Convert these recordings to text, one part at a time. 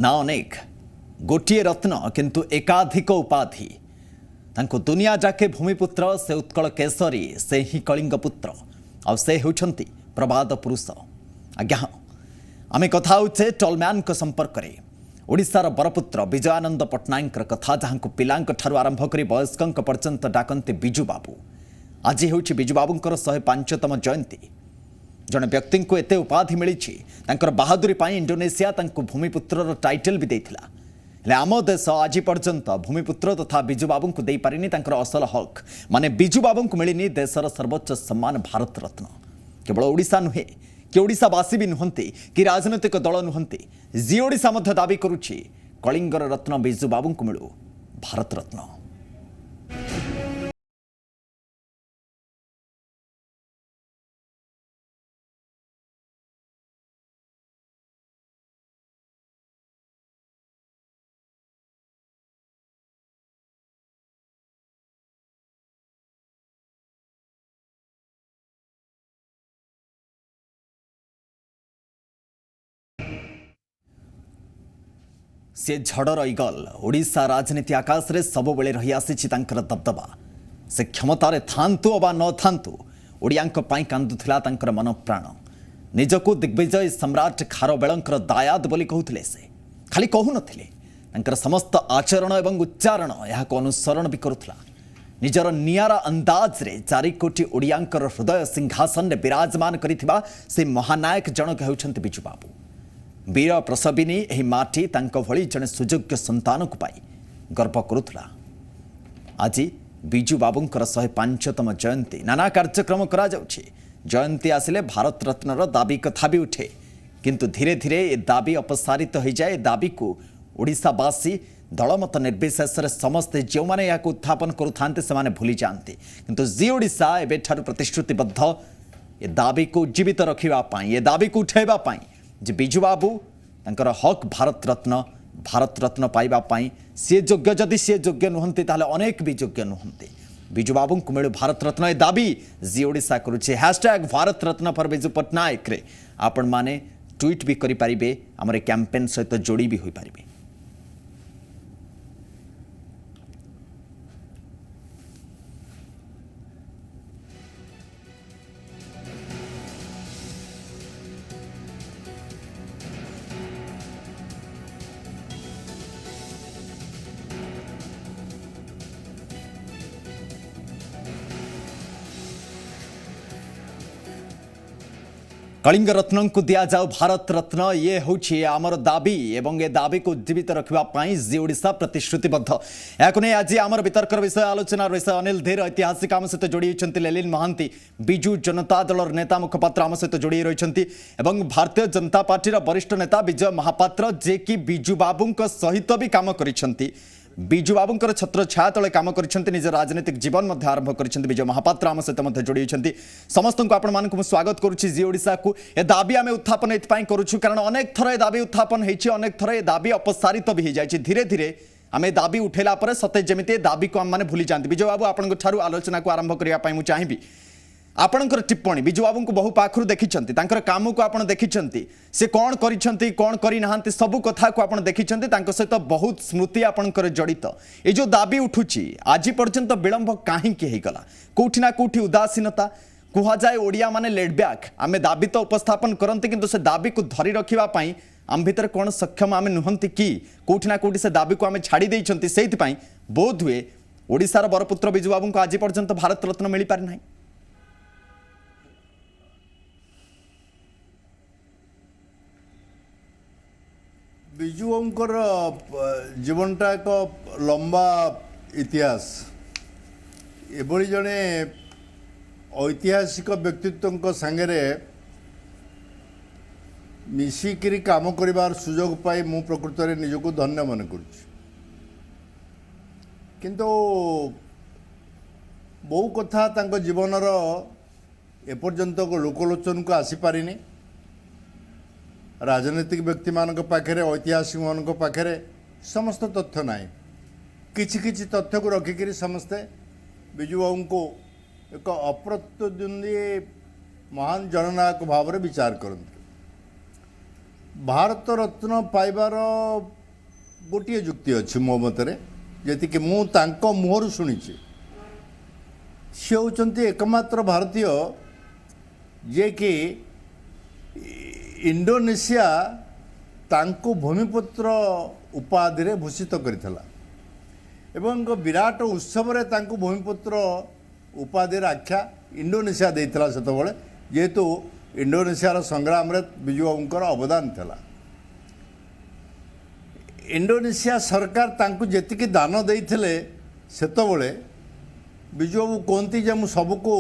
ना अनेक गोटे रत्न किंतु एकाधिक उपाधि तांको दुनिया जाके भूमिपुत्र से उत्कल केसरी से ही कलिंग पुत्र आ से होउछंती प्रबाद पुरुष आज्ञा आमे कथा होचे टॉलमैन को संपर्क करे ओडिशार बरपुत्र विजयानंद पट्टनायक कथा जहां पिलांक ठारु आरंभ करी वयस्कंक पर्यंत डाकंती बिजू बाबू आज होउछि बिजू बाबूंकर 105तम जयंती जड़े व्यक्ति को एते उपाधि मिली बहादुरी पाई इंडोनेशिया भूमिपुत्र टाइटल भी देथिला हेले आम देश आज पर्यंत भूमिपुत्र तथा बिजू बाबू को दे पारिनी असल हक माने बिजू बाबू को मिलनी देशर सर्वोच्च सम्मान भारत रत्न केवल ओडिशा नुहे कि ओडिशावासी भी नुहंती कि राजनैतिक दल नुहंती जी ओडिशा मध्य दाबी करुछि कलिंगर रत्न बिजू बाबू को मिलू भारत रत्न। से झड़र ईगल ओडिशा राजनीति आकाश रे सब बेले रही आसी दबदबा से क्षमतार थांतु अबा न थांतु ओडियांक पाई कांदुथिला तांकर मन प्राण निजको दिग्विजय सम्राट खारबेलंकर दायाद बोली कहूथिले से खाली कहू नथिले तांकर समस्त आचरण एवं उच्चारण याको अनुसरण भी करुथला निजर नियारा अंदाज रे 4 कोटी ओडियांकर हृदय सिंहासन रे विराजमान करिथिबा से महानायक जनक हेउछंती बिजू बाबू वीर प्रसविनी एही माटी तांको भली जने सुयोग्य संतान को पाई गर्व करुथला। आज बिजू बाबूंकर 105तम जयंती नाना कार्यक्रम करा जाउछि जयंती आसिले भारत रत्नर दाबी कथा भी उठे किंतु धीरे धीरे ए दाबी अपसारित हो जाए दाबी को ओडिशावासी दलमत निर्विशेष समस्ते जो माने या उत्थापन करुथांते से माने भूली जाते किंतु जी ओडिशा एबे ठारु प्रतिश्रुतिबद्ध ए दाबी को जीवित रखिबा पाई ए दाबी को उठेबा पाई जे बिजू बाबू तांकर हक भारत रत्न पाइबा पाई सी योग्य जदि सी योग्य नुहंती ताले अनेक भी योग्य नुहंती बिजू बाबू को मिलू भारत रत्न ए दाबी जी ओडिशा करुचे #भारत रत्न फॉर बिजू पट्टनायक रे आपण माने ट्वीट भी करि पारिबे हमर कैंपेन सहित जोड़ी भी होई पारिबे। कलिंग रत्न को दिया जाओ भारत रत्न ये होछि आमर दाबी एवं ए दाबी को जीवित रखिबा पाई जी ओडिशा प्रतिश्रुतिबद्ध याको नै आज आमर वितर्कर विषय आलोचना विषय अनिल धीर ऐतिहासिक आम सहित जोड़ी होइछन्ती लेलिन महांती बिजू जनता दलर नेता मुखपात्र आम सहित जोड़ी रहिछन्ती एवं भारतीय जनता पार्टी वरिष्ठ नेता विजय महापात्र जे कि बिजू बाबूंक सहित भी काम करिछन्ती बिजू बाबूंकर छत्र छाया तले काम करिसेंती निज राजनीतिक जीवन मध्य आरंभ करिसेंती विजय महापात्र आम सहित मध्य जोड़ी होइछन्ती समस्त को आपण मानकु स्वागत करूछि जी ओडिशा को ए दाबी आमे उत्थापन एथि पई करूछु कारण अनेक थर ए दाबी उत्थापन हेछि अनेक थर ए दाबी अपसारित भी हो जाइछि धीरे धीरे आमे दाबी उठेला पर सते जेमिते दाबी को हम माने भूली जानती विजय बाबू आपण ठारू आलोचना को आरंभ करिया पई मु चाहिबी आपणकर टिप्पणी बिजू बाबू को बहु पाखरु देखिछन्ती तांकर काम को आपण देखिछन्ती से कोन करिछन्ती कोन करि नाहंती सब कथा को आपण देखिछन्ती तांको सहित बहुत स्मृति आपणकर जड़ित ए जो दाबी उठुची आज पर्यंत विलंब काहे के हेगला कोठी ना कोठी उदासीनता कुहा जाए ओडिया माने लेट बैक आमे दाबी तो उपस्थापन करंती किंतु से दाबी को धरि रखिबा पई आम भीतर कोन सक्षम आमे नुहंती कि कोठी ना कोठी से दाबी को आमे छाड़ी देइछन्ती सेति पई बोध हुए ओडिसार बरपुत्र बिजू बाबू को आज पर्यंत भारत रत्न मिली पारि नाही। बिजू बाबूंकर जीवनटा एक लंबा इतिहास एभली जड़े ऐतिहासिक व्यक्तित्व सांगे मिसिकी काम कर सुजोग पाई मु प्रकृत में निजक धन्य मन किंतु बहु कथा जीवनर एपर्यंत लोकलोचन को आसीपारिनी राजनीतिक व्यक्ति मान पाखे ऐतिहासिक मान पाखे समस्त तथ्य ना कि तथ्य को रखिक समस्ते बिजू बाबू को एक अप्रतिद्वंदी महान जननायक भाव में विचार करते भारत रत्न पाइबार गोटे जुक्ति अच्छी मो मतरे जी मुझे मुहर शुणी सी होती एकमात्र भारतीय जे कि इंडोनेशिया तांको भूमिपुत्र उपाधि रे भूषित करथिला एवं विराट उत्सव रे तांको भूमिपुत्र उपाधि आख्या इंडोनेशिया देइथिला सेतबळे जेहेतु इंडोनेशिया संग्राम रे बिजू बाबूंकर अवदान थिला। इंडोनेशिया सरकार तांको जेतिकी दान देइथिले सेतबळे बिजू बाबू कहती जे मु सबको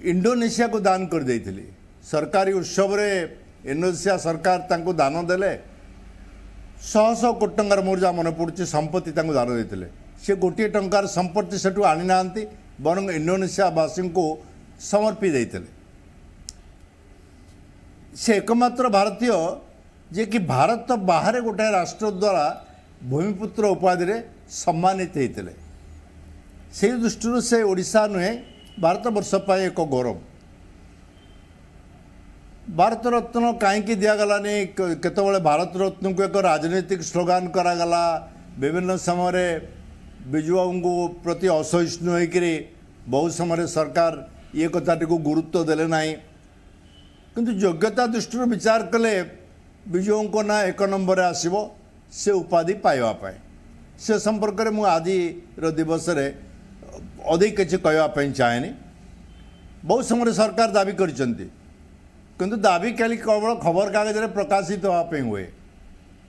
इंडोनेशिया को दान कर देइथिली। सरकारी उत्सव रे इंडोनेशिया सरकार तांको दान देले शह शह कोटी टंकार मोर जहाँ मन पड़ुछि संपत्ति तांको दान देते से गोटे टंकार संपत्ति सेठू आनी ना बरं इंडोनेशिया वासी को समर्पी देते से एकमात्र भारतीय जे कि भारत बाहर गोटे राष्ट्र द्वारा भूमिपुत्र उपाधि रे सम्मानित होते से दृष्टि से ओडिशा नुहे भारत वर्ष पाए एक गौरव। भारत रत्न कहीं दिगलानी केतबले भारत रत्न को एक राजनीतिक स्लोगान करागला विभिन्न समय बिजू बाबू को प्रति असहिष्णु होकर बहुत समय सरकार ये कथाटी को गुरुत्व देले ना किंतु योग्यता दृष्टि विचार कले बिजू बाबू ना एक नंबर आसब से उपाधि पाइबापी से संपर्क में मुझे आज दिवस अधिक किसी कहवाई चाहेनी। बहुत समय सरकार दाबी करचंती किंतु दाबी खाली केवल खबर कागज रे प्रकाशित होगापी हुए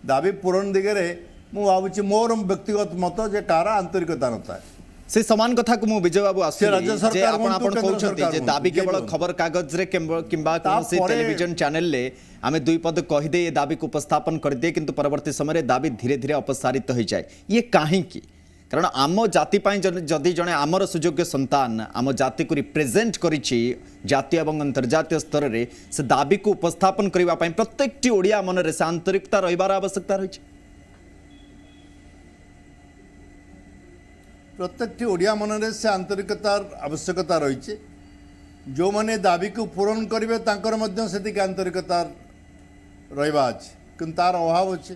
दाबी पूरण दिगरे मु भावुची मोर व्यक्तिगत मत जे कार आंतरिकता नता से समान कथा को मु विजय बाबू से राज्य सरकार कहते जे दाबी केवल खबर कागज रे किंबा कोनोसी टेलीविजन चैनल ले आमे दुई पद कहि दे ये दाबी को उपस्थापन कर दे किंतु परवर्ती समय दाबी धीरे धीरे अपसारित हो जाए ये काहे की कारण आम जाति जदि जड़े आमर सुयोग्य संतान आम जाति को रिप्रेजेंट करिछि जातीय एवं अंतर्जातीय स्तर में से दाबी को उपस्थापन करने प्रत्येक ओडिया मन रे से आंतरिकता रहिबार आवश्यकता रही प्रत्येक ओडिया मन रे से आंतरिकता आवश्यकता रही जो माने दाबी को पूरण करेंगे तांकर मध्य सेतिक आंतरिकता रहिबा अछि किंतु तार अभाव अच्छे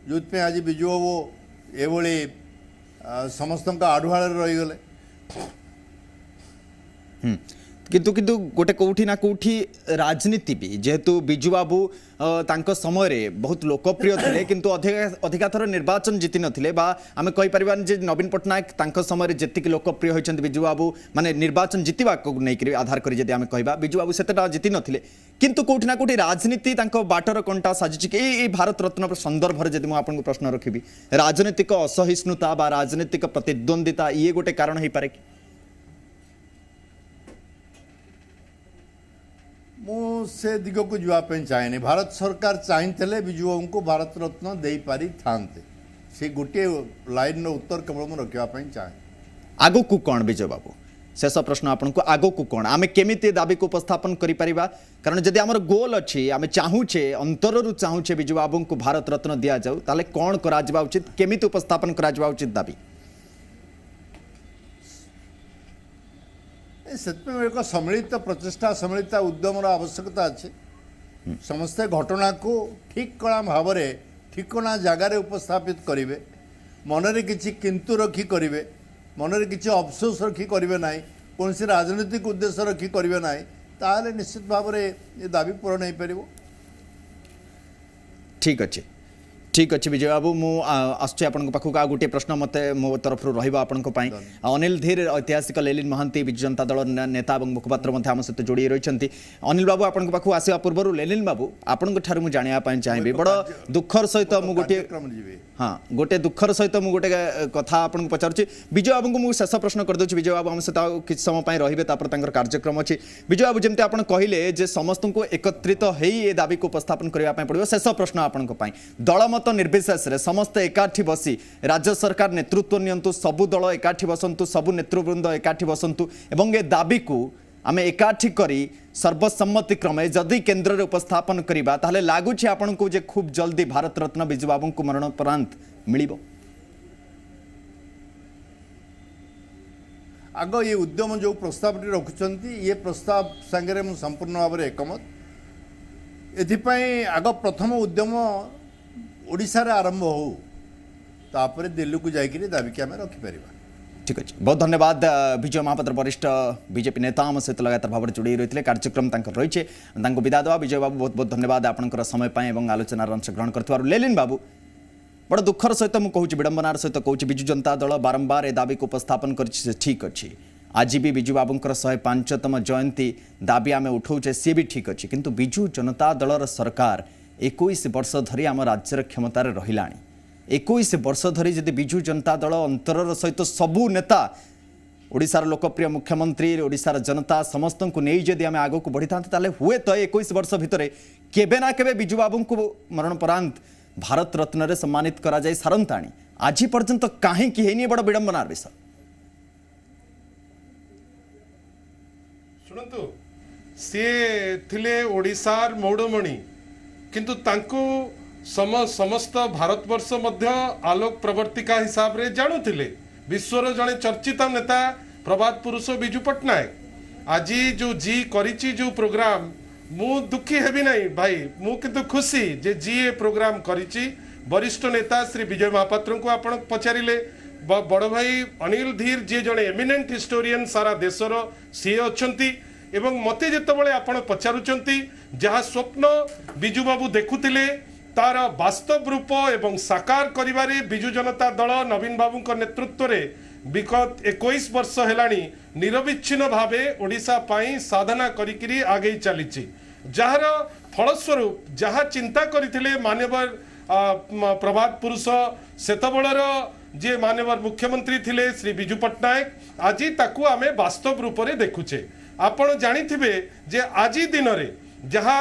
जो आज बिजू बाबू एभली समस्त आढ़ुआल रहीगले किंतु किंतु गोटे कौटी ना कौटी राजनीति भी जेहेतु बिजू बाबू तांको समय रे बहुत लोकप्रिय थे किंतु अधिका थर निर्वाचन जीति नथिले बा आमे कहि परिबान जे नवीन पटनायक तांको समय रे जेतिक लोकप्रिय होइछन्ति बिजू बाबू माने निर्वाचन जीतिबा को नै करी आधार करी जदि आमे कहिबा बिजू बाबू सेतेटा जीति नथिले किंतु कौटी ना कौटी राजनीति तांको बाटर कंटा साजिछि कि ए भारत रत्न संदर्भ रे जदि मु आपन को प्रश्न रखिबी राजनीतिक असहिष्णुता बा राजनीतिक प्रतिद्वंदिता ये गोटे कारण हे पारे से दिग को जावाई चाहे भारत सरकार चाहते बिजू बाबू को भारत रत्न दे पारि थांते से गोटे लाइन उत्तर केवल मुझे रखापी चाहे आगो को कौन विजय बाबू शेष प्रश्न आपन को आगो को कौन आमे केमिति दाबी को उपस्थापन करि परिबा कारण जदि हमर गोल अछि आमे चाहूछे अंतररु चाहूछे बिजू बाबू को भारत रत्न दिया जाऊ ताले कौन करा जबा उचित केमिति उपस्थापन करा जबा उचित दाबी से एक सम्मिलित प्रचेषा सम्मिलित उद्यमर आवश्यकता अच्छे समस्ते घटना को ठीक कणा भाव में ठिकणा जगार उपस्थापित करेंगे मनरे किछि किंतु रखी करेंगे मनरे किछि अफसोस रखी करेंगे ना कौन सी राजनीतिक उद्देश्य रखी करेंगे ना ताहले निश्चित भाव में ये दाबी पूरण हो पार। ठीक अच्छे विजय बाबू मुझे आपन पाखक आ गोटे प्रश्न मत मो तरफ रही अनिल धीर ऐतिहासिक लेलिन महांती विजु जनता दल नेता और मुखपात्र आम सहित जोड़ी रही अनिल बाबू आपन पाखक आसवा पूर्व लेलिन बाबू आपन ठार जानापी चाहिए बड़ दुखर सहित गोटे हाँ गोटे दुखर सहित गोटे कथा आपको पचारुच्छी विजय बाबू को मुझे शेष प्रश्न करदे विजय बाबू आम सहित किसी समय रही कार्यक्रम अच्छी विजय बाबू जमी आप कहले जे समस्त को एकत्रित हो दाबी को उपस्थापन करने पड़ो शेष प्रश्न आपण दल मत निर्विशेष रे समस्त एकाठी बसी राज्य सरकार नेतृत्व नियंतु सबु दल एकाठी बसंतु सबु नेतृवृंद एकाठी बसंतु एवं ए दाबी को आमे एकाठी करी सर्वसम्मति क्रमे जदि केन्द्र रे उपस्थापन करिबा ताहले लागुछि आपन को जे खूब जल्दी भारत रत्न बिजू बाबू को मरणोपरांत मिलिबो। आग ये उद्यम जो प्रस्ताव रखुंट ये प्रस्ताव सांगे संपूर्ण भाव में एकमत एथिपाई आग प्रथम उद्यम ओडिशा रे आरंभ हो तापर दिल्ली को जाइए दाबी आम रखिपर। ठीक अच्छे बहुत धन्यवाद विजय महापात्र वरिष्ठ बीजेपी नेता आम सहित लगातार भाव में जोड़ी रही कार्यक्रम रही है विदा देवा। विजय बाबू बहुत बहुत धन्यवाद आपंकर समय और आलोचनार अंशग्रहण कर। लेलिन बाबू बड़ दुखर सहित मुझे विडंबनार सहित कहूँ विजु जनता दल बारंबार ए दाबी को उपस्थापन कर ठीक अच्छे आज भी विजु बाबूंकर 105तम जयंती दाबी आम उठाऊे सी भी ठीक अच्छे किंतु विजु जनता दलर सरकार 21 वर्ष धरी आम राज्यर क्षमतार रहा 21 वर्ष धरी जदि विजु जनता दल अंतरर सहित सबू नेता ओडिशार लोकप्रिय मुख्यमंत्री ओडिशार जनता समस्त को नहीं जदि आम आग को बढ़ी था हुए तो 21 वर्ष भितर केबे ना केबे विजु बाबू को मरणोपरांत भारत रत्न रे सम्मानित करा जाय सारंताणी आज पर्यंत कहीं है बड़ विडंबनार विषय। शुणु सी थिले ओडिशार मौड़मणि किंतु तांको समस्त भारतवर्ष मध्य आलोक प्रवर्तिका हिसाब रे जानुथिले विश्वर जड़े चर्चित नेता प्रभात पुरुष विजु पट्टनायक आज जो जी करिछि जो प्रोग्राम मु दुखी हेबी नहीं भाई मु किंतु खुशी जे जी ए प्रोग्राम करिछि वरिष्ठ नेता श्री विजय महापात्र को आपण पचारिले बड़ भाई अनिल धीर जी जड़े एमिनेंट हिस्टोरियन सारा देशर सी अच्छी एवं मते जेतबळे आपण पचारुचंती जहाँ स्वप्न विजु बाबू देखुतिले तार वास्तव रूप एवं साकार करिबारे विजु जनता दल नवीन बाबू नेतृत्व रे विगत 21 वर्ष हेलानी निरविच्छिन्न भावे ओडिशा पाई साधना करिकिरी आगे चली जार फलस्वरूप जहाँ चिंता करथिले मान्यवर प्रभात पुरुष सेतबळर जे मान्यवर मुख्यमंत्री थिले श्री विजु पट्टनायक आज ताकू आमे वास्तव रूप रे देखुचे। आपण जानिथिबे जे आज दिन रे जहाँ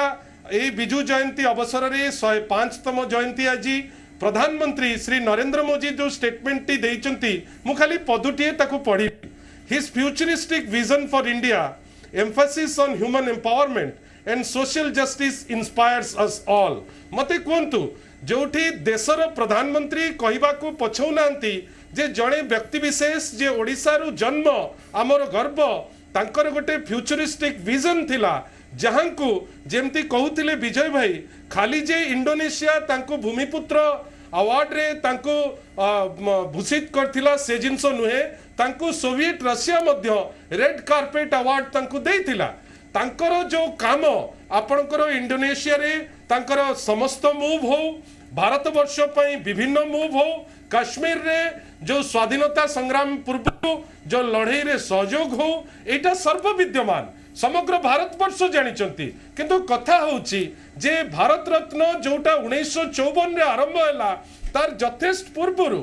ए विजु जयंती अवसर रे 105तम जयंती आज प्रधानमंत्री श्री नरेंद्र मोदी जो स्टेटमेंट टी देइचंती मु खाली पदुटिए ताकू पढ़ी his futuristic vision for India emphasis on human empowerment and social justice inspires us all मते कोंतु जोठी देशर प्रधानमंत्री कहवा को पछौनांती जे जड़े व्यक्ति विशेष जे ओडिशा रु जन्म आमर गर्व तांकर गोटे फ्यूचरिस्टिक विजन थिला जहां को जेमती कहूतिले विजय भाई खाली जे इंडोनेशिया तांको भूमिपुत्र अवार्ड रे तांको भूषित करथिला से जिंस नुहे तांको सोवियत रशिया मध्य रेड कार्पेट अवार्ड तांको देइथिला तांकर जो काम आपणकर इंडोनेशिया रे तांकर समस्त मूव हो भारत वर्ष पई विभिन्न मूव हो काश्मीर रे जो स्वाधीनता संग्राम पूर्व जो लड़ाई रे सहयोग हो एटा सर्वविद्यमान समग्र भारत वर्ष जानिचंती किंतु कथा होची जे भारत रत्न जोटा 1954 रे आरंभ हैला तार यथेष्ट पूर्वरु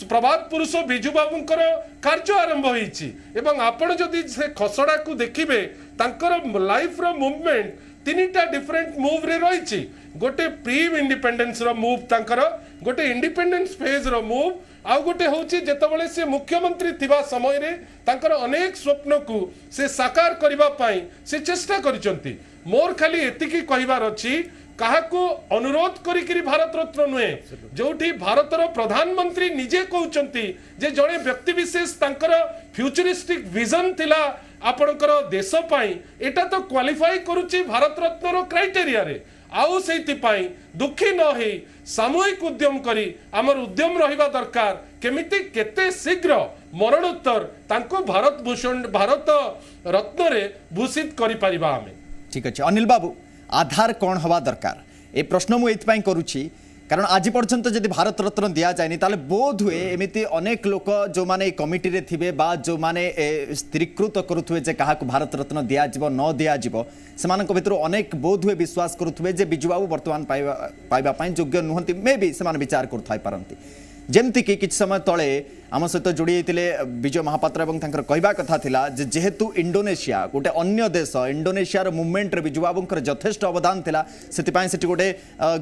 प्रभात पुरुष विजु बाबूंकर कार्य आरंभ होईची एवं आपण जदि से खसड़ा को देखिबे तांकर लाइफ रो मूवमेंट तीनटा डिफरेंट मूव रे रहिची गोटे प्री इंडिपेंडेंस रो मूव तांकर गोटे इंडिपेंडेंस फेज रो मूव आ गोटे होची जेतबळे से मुख्यमंत्री थिबा समय रे तांकर अनेक स्वप्न को से साकार करिबा पाई से चेष्टा करिसंती मोर खाली एतिकी कहिबार अछि काहाको अनुरोध करिकरी भारत रत्न नुहे जोठी भारतर प्रधानमंत्री निजे कहउचंती जे जणे व्यक्ति विशेष तांकर फ्यूचरिस्टिक विजन थिला आपणकर देश पाई एटा तो क्वालिफाई करूची भारत रत्न रो क्राइटेरिया रे आउ सेइतिपाई दुखी न हे सामूहिक उद्यम करी आमर उद्यम रहिबा दरकार केमिति केते शीघ्र मरणोत्तर तांको भारत भूषण भारत रत्न रे भूषित करि परिबा आमे। ठीक अच्छे अनिल बाबू आधार कौन हवा दरकार ए प्रश्न मुझे करुच्ची कारण आज पर्यंत जब भारत रत्न दि जाए ताले बोध हुए एमती अनेक लोक जो माने कमिटी रे थिबे बा जो माने स्थिरीकृत करुथुवे जे कहा भारत रत्न दि न दि से भितर अनेक बोध हुए विश्वास करुथुवे जे विजु बाबू वर्तमान पाइबा योग्य नुहंती मे भी से विचार करुथाई पारंती जेमती कि किछ समय तले आम सहित जोड़ी होते विजय महापात्र और कहवा कथा थिला जेहेतु इंडोनेशिया गोटे अन्य देश इंडोनेशियार मुवमेंट विजु बाबूंकर यथेष्ट अवदान थिला सेतिपाई सेठी गोटे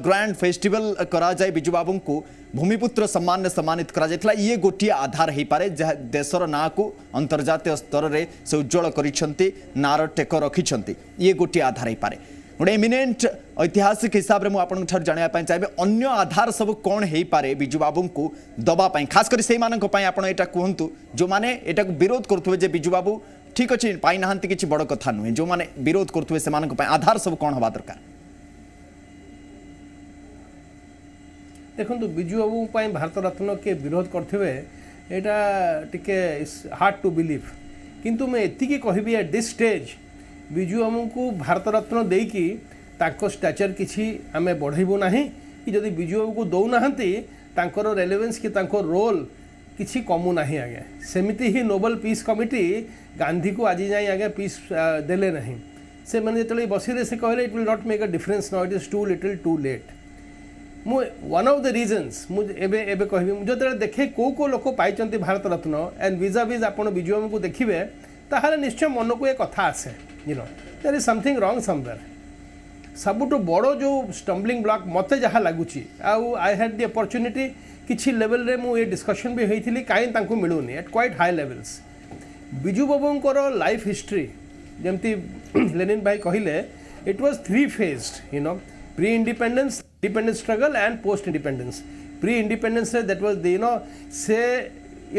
ग्रैंड फेस्टिवल करा जाय विजु बाबू को भूमिपुत्र सम्मान सम्मानित करा जायथिला ये गोटे आधार हो पारे देशर ना को अंतर्जातीय स्तर में से उज्जवल करिसेंती नार टेक रखिछंती ये गोटे आधार हो पारे गोटे एमिनेंट ऐतिहासिक हिसाब से मुझे जानापी चाहिए अन्य आधार सब कौन हो पारे विजु बाबू को दबापाई खास कर से आपड़ा कहतु जो मैंने यहाँ विरोध करुवे विजु बाबू ठीक अच्छे पाई ना कि बड़ कथा नुहे जो मैंने विरोध करुवे से आधार सब कौन हवा दरकार। देखो विजु बाबू भारत रत्न के विरोध करते एटा टिके हार्ड टू बिलीव किंतु मैं एतिकी कहबी at this stage Biju Babu को भारत रत्न देकी ताको स्टैचर किसी आमे बढ़ेबू नाही कि जदि विजु बाबू को दौनाहांती तांकर रेलेवेंस कि तांकर रोल किसी कमु नाही आगे सेमिति ही नोबेल पीस कमिटी गांधी को आज जाए आगे पीस देले नहीं से मैंने जो बसी से कहले it will not make a difference now it is too little too late मु वन ऑफ द रीजन्स मुझे कहबी जो देखे को लोक पाई भारत रत्न एंड विजा विज आप विजु बाबू को देखिए ताहले निश्चय मन को एक कथा आसे you know there is something wrong somewhere सबुठ बड़ जो स्टम्बलिंग ब्लॉक मत जहाँ लगुच आई हैड द अपॉर्चुनिटी किसी लेवल रे मु ये डिस्कशन भी होती कहीं मिलूनी at quite high levels Biju बाबूंकर लाइफ हिस्ट्री जमती लेनिन भाई कहले it was 3 phased you know pre independence independence struggle and post independence pre independence that was you know से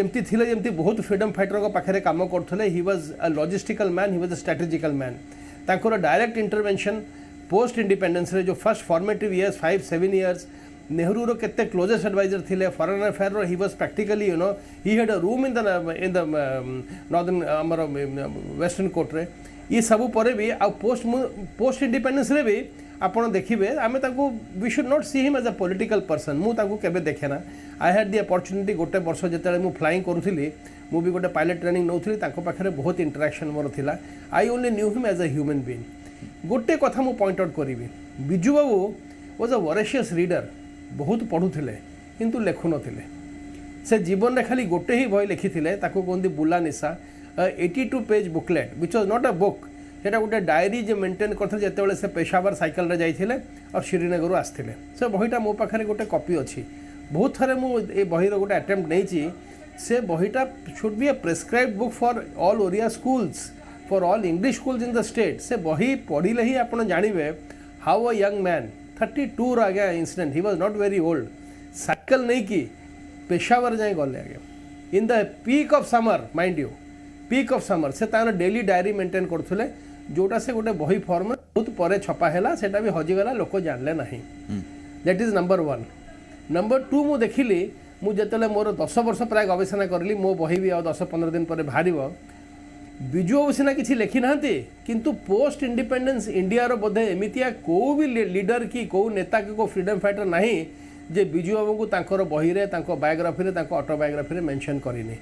एमती थिले जमती बहुत फ्रीडम फाइटर को पाखरे काम करथले he was a logistical man he was a strategical man तांकर डायरेक्ट इंटरवेंशन पोस्ट इंडिपेंडेंस रे जो first formative years 5-7 years Nehru रो केते क्लोजेस्ट एडवाइजर थिले फॉरेन अफेयर रो he was practically you know he had a room in the northern हमर western court रे ये सब परे भी आ पोस्ट इंडिपेंडेंस रे भी आपण देखिबे आमे ताको we should not see him as a political person मु ताको केबे देखेना आई हैड द अपॉर्चुनिटी गोटे वर्ष जेते मु फ्लाइंग करूथिली मु भी गोटे पायलट ट्रेनिंग नौथिली ताको पाखरे बहुत इंटरेक्शन मोर थिला I only knew him as a human being गोटे कथा मु पॉइंट आउट करी Biju Babu was a voracious reader बहुत पढ़ुले किंतु लेखु नथिले से जीवन में खाली गोटे ही बही लिखिथिले ताको कहते बुला निशा 82 page booklet which was not a book सेटा गोटे डायरी जे मेंटेन करथे जेतेबेले से पेशावर साइकिल रे जाइथिले और श्रीनगर आसथिले से बहीटा मो पाखरे गोटे कॉपी अछि बहुत थरे मु ए बहीर गोटे अटेम्प्ट नैछि से बहीटा should be a prescribed book for all Oriya schools for all English schools in the state से बही पढ़िले ही आपण जानिबे हाउ अ यंग मैन 32 आगे incident he was not very old cycle नहीं कि पेशावर जाए गले आगे in the peak of summer mind you peak of summer से तार डेली डायरी मेंटेन करथुले जोटा से गोटे बही फॉर्म बहुत परे छपा हैला सेटा भी हजिगला लोक जानले नहीं दैट इज नंबर 1 नंबर 2 मु देखिली मु जेतले मोर 10 वर्ष प्राय गवेषणा करली मो बही भी 10-15 दिन पर बाहरिबो विजु बाबू सीना किसी लिखि ना किंतु पोस्ट इंडिपेंडेंस इंडिया रो बोधे एमितिया को भी लीडर की को नेता की को फ्रीडम फाइटर नहीं जे विजु बाबू को तांकर बही रे तांको बायोग्राफी रे तांको ऑटोबायोग्राफी रे मेंशन करिनी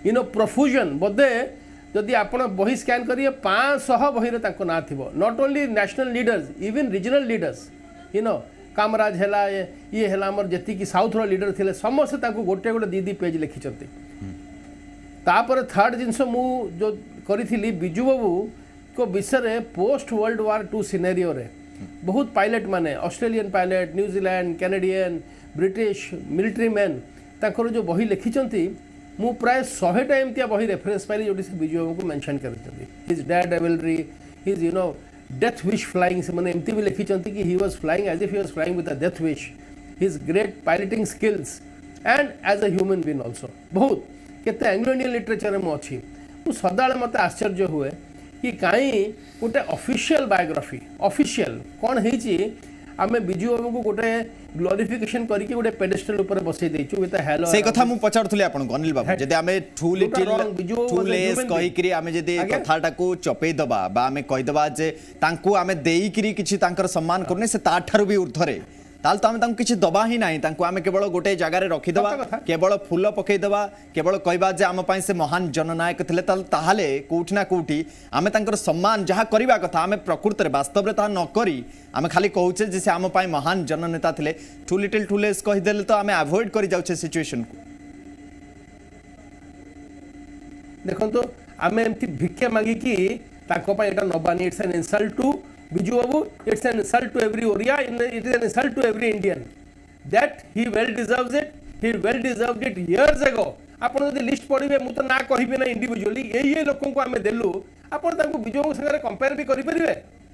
इन प्रोफ्यूजन बोधे जदि आपण बही स्कैन करिए 500 बही रे तांको ना थिबो not only national leaders even regional leaders you know Kamaraj हैला ये हैला हमर जति की साउथ रो लीडर थिले समस्त तांको गोटे गोटे दीदी पेज लिखिचंती तापर थर्ड जिनस मु जो करी विजु बाबू को विषय पोस्ट वर्ल्ड वार 2 सिनेरियो रे बहुत पायलट माने Australian pilot New Zealand Canadian British military man ताकर जो बही लिखिचंती मु प्राय 100 टाइम त्या बही रेफरेंस पाइली जोटी से विजु बाबू को मेंशन करचंती his daredevilry his you know death wish flying से माने एमती भी लिखिचंती कि he was flying as if he was flying with a death wish his great piloting skills and as a human being also बहुत केते Anglo Indian literature में अच्छी मु सदाले मत आश्चर्य हुए कि कहीं गोटे ऑफिशियल बायोग्राफी ऑफिशियल कौन है आमे विजु बाबू को गोटे ग्लोरिफिकेशन करके गोटे पेडेस्टल ऊपर बसई देछु विथ हेलो से कथा मु पचारथुले आपन अनिल बाबू जदि आमे टू लिटिल टू लेस कहि करी आमे जदि कथाटा को चपई दबा बा आमे कहि दबा जे तांको आमे देई करी किछि तांकर सम्मान करने से ताठारु भी ऊर्ध्वरे ताल तो आम किसी दबा ही ना आम केवल गोटे जगार रखीदे केवल फूल पकईदे केवल कहवा जे आम से महान जननायक थे ताहले कौटी ना कौटी आम सम्मान जहाँ करवा कथा आम प्रकृत में वास्तव में ताहा नक आम खाली कहूचे जे से आम महान जननेता थे टू लिटिल टू लेस कहीदेले तो आम अवॉइड कर जाऊे सिचुएशन को देखो आम एमती भिक्षा मागिकी नबानी it's an insult to Viju Babu, it's an insult to every Oriya, it is an insult to every Indian. That he well deserves it, he well deserved it years ago. आपन यदि list पढ़िबे मु तो ना कहिबे ना individually ये लोगों को आमे देलु आपन तांको विजु बाबू संगे कंपेयर भी करि परिबे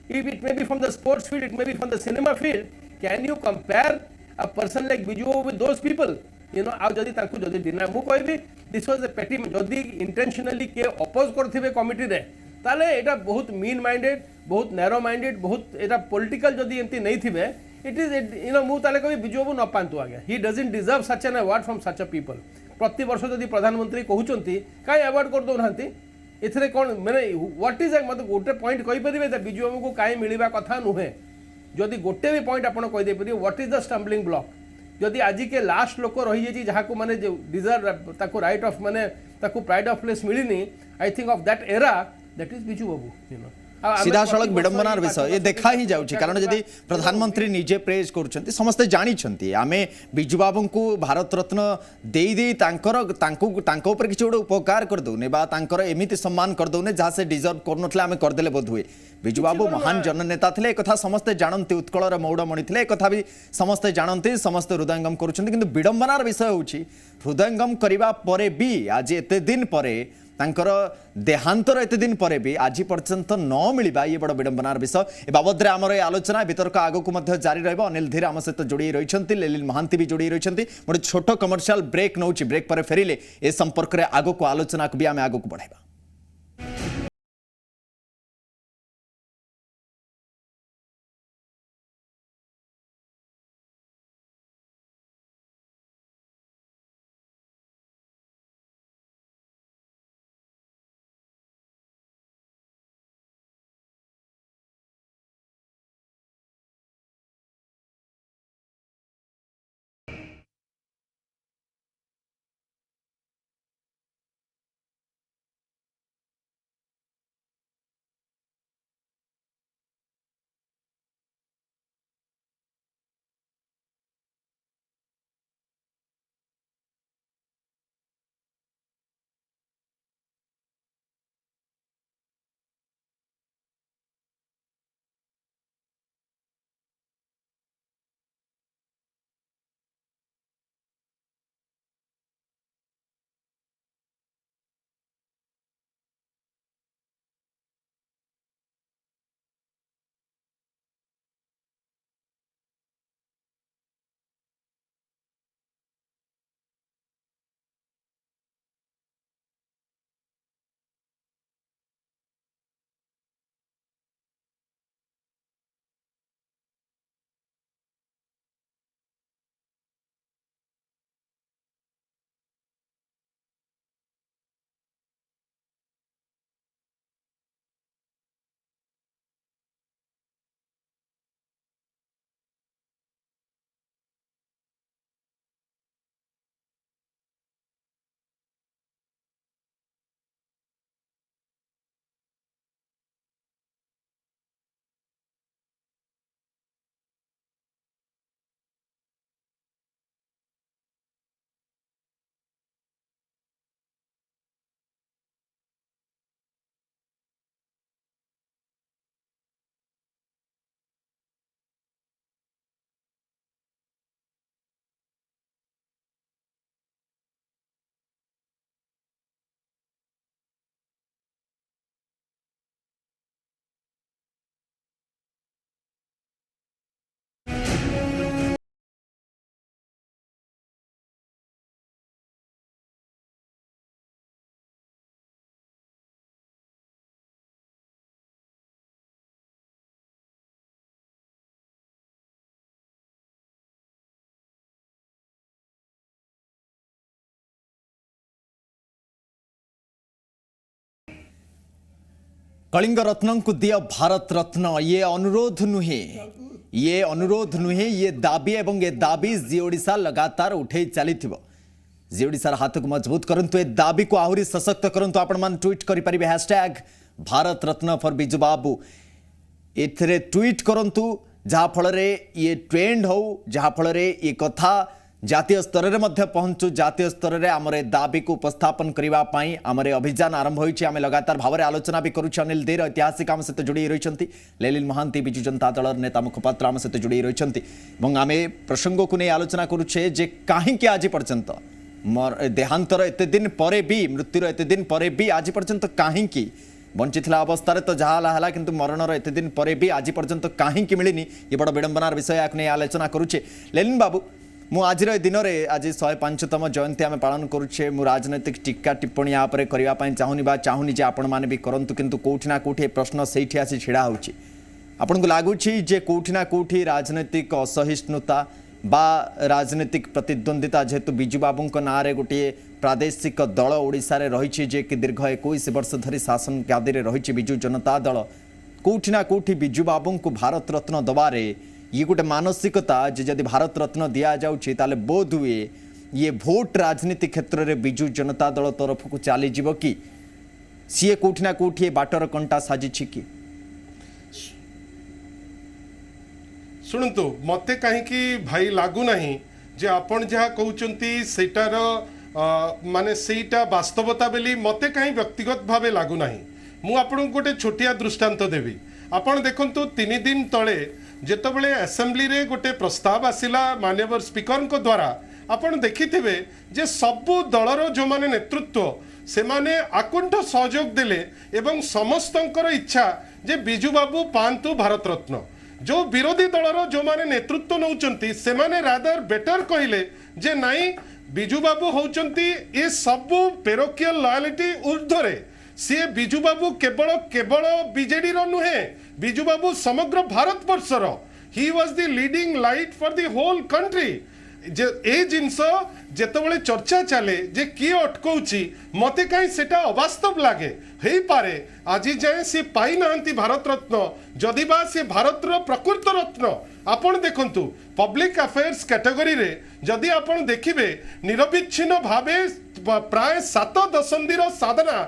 if it may be from the sports field, it may be from the cinema field, can you compare a person like Viju Babu with those people? You know, आप जदि तांको जदि डिना मु कहबी this was a petty जदि intentionally के oppose करथिबे committee रे ताले एटा बहुत मीन माइंडेड बहुत नैरो माइंडेड बहुत एटा पॉलिटिकल जदि एमती नहीं थिबे इट इज मु ताले कभी बिजू बाबू न पांतु आगे he doesn't deserve such an award from such a people प्रति वर्ष जदि प्रधानमंत्री कहउचंती काई अवार्ड कर दो नांती एथरे कोन माने व्हाट इज मत गोटे पॉइंट कहि परिबे बिजू बाबू को काई मिलिबा कथा नुहे जदि गोटे भी पॉइंट आपण कहि दे परिबे what is the stumbling block जदि आज के लास्ट लोक रही जाइए जहाँ को माने डिजर्व ताको राइट ऑफ माने ताको प्राइड ऑफ प्लेस मिलनी I think of that era that is Biju Babu सीधा सड़क विडंबनार विषय ये देखा ही जाउछि कारण जदि प्रधानमंत्री निजे प्रेज करूछंती समस्त जानिछंती आमे बिजू बाबू को भारत रत्न देई देई तांको ऊपर किछि गोटे उपकार कर दउने बा तांकर एमिति सम्मान कर दउने जहाँ से डिजर्व करनथले आमे कर देले बोध हुए बिजू बाबू महान जननेता थिले एकथा समस्त जानती उत्कलर मौड़मणि थिले एकथा भी समस्त जानती समस्त हृदयंगम करूछंती किंतु विडंबनार विषय होछि हृदयंगम करिबा परे भी आज एते दिन परे तांकर देहांतर एते दिन परे भी आज पर्यंत न मिलवा ये बड़ विडंबनार विषय ए बाबद रे हमर आलोचना वितर्क आगो को मध्य जारी रहबो अनिल धीर आम सहित जोड़ी रहिछंती लेलिन महांती भी जोड़ी रहिछंती मोर छोटो कमर्शियल ब्रेक नउछि ब्रेक पर फेरिले ए संपर्क रे आगो को आलोचना को भी आमे आगो को बढ़ाइबा। कलिंग रत्न को दिया भारत रत्न ये अनुरोध नुहे ये दाबी एवं ये दाबी जी ओडिशा लगातार उठे चली जी ओडिशार हाथ को मजबूत करंतु ए दाबी को आहुरी सशक्त करंतु आपण मान ट्वीट करि परिबे हैशटैग भारत रत्न फॉर बिजू बाबू एथरे ट्वीट करंतु जहा फल रे ये ट्रेंड हो जहा फल रे ये कथा जातीय स्तर में मध्य पहुंचु जातीय स्तर में आम दाबी को उपस्थापन करने आम अभियान आरंभ होती आम लगातार भाव में आलोचना भी करुच्छे अनिल देर ऐतिहासिक आम सहित जोड़ी रही लेलिन महांती बिजु जनता दल नेता मुखपात्र आम सहित जोड़ी रही आम प्रसंग को नहीं आलोचना करुच्छे जे कहीं आज पर्यंत देहांतर एत दिन पर भी मृत्युर एत दिन पर भी आज पर्यंत कहीं बंची अवस्था तो जहाँ है कि मरणर एत दिन पर भी आज पर्यंत कहीं मिलनी ये बड़ विडंबनार विषय या नहीं आलोचना करुच्छे लेलिन बाबू मु आज दिन में आज 105तम जयंती आम पालन करुचे मु राजनैतिक टीका टिप्पणी यहाँ करने चाहूनी चाहूनी जे आपण मैंने भी करूँ किंतु कौटिना कौटि प्रश्न से आसी ढड़ा हो आपन को लगुच जे कोठी ना कोठी राजनैतिक असहिष्णुता बा राजनीतिक प्रतिद्वंदिता जेहेतु बिजू बाबू ना गोटे प्रादेशिक दल ओडिशा रे रही जे कि दीर्घ 21 वर्ष धरी शासन गादी रे रही बिजू जनता दल कोठी ना कोठी बिजू बाबू को भारत रत्न दबारे ये गोटे मानसिकता जे जदि भारत रत्न दि जाऊे बोध हुए ये भोट राजनीति क्षेत्र में बिजू जनता दल तरफ को चली जीव कि सी कोठी ना कोठी बाटर कंटा साजी कि शुणु मते कहीं भाई लगू नहीं जे आपण जहाँ कहते सेटार माने सेटा वास्तवता बेली मते कहीं व्यक्तिगत भावे लगू नहीं मु आपन गोटे छोटिया दृष्टांत देवी आपण देखंतु 3 दिन तले जेतबेले असेंबली रे गोटे प्रस्ताव आसिला माननीय स्पीकर को द्वारा आपण देखिथिबे जे सबु दलर जो माने नेतृत्व से माने आकुंठ सहयोग देले एवं समस्तंकर इच्छा जे बिजू बाबू पांतु भारत रत्न जो विरोधी दलर जो माने नेतृत्व नौचंती से माने रादर बेटर कहले जे नहीं बिजू बाबू होचंती ये सबु पेरोकियल लॉयल्टी ऊर्ध्वरे सी बिजू बाबू केवल केवल बीजेडी रो नुहे बिजू बाबू समग्र भारत वर्षर he was the leading light for the whole country जे ए जिनस जेतबेले चर्चा चले जे किए अटकाउची मते कहीं सेटा अवास्तव लागे हेई पारे आज जाए सी पाई नांती भारत रत्न जदि बा सी भारत रो प्रकृत रत्न आपण देखंतु पब्लिक अफेयर्स कैटेगरी रे जदि आपण देखिबे निरविच्छिन्न भावे प्राय 7 दशंधीर साधना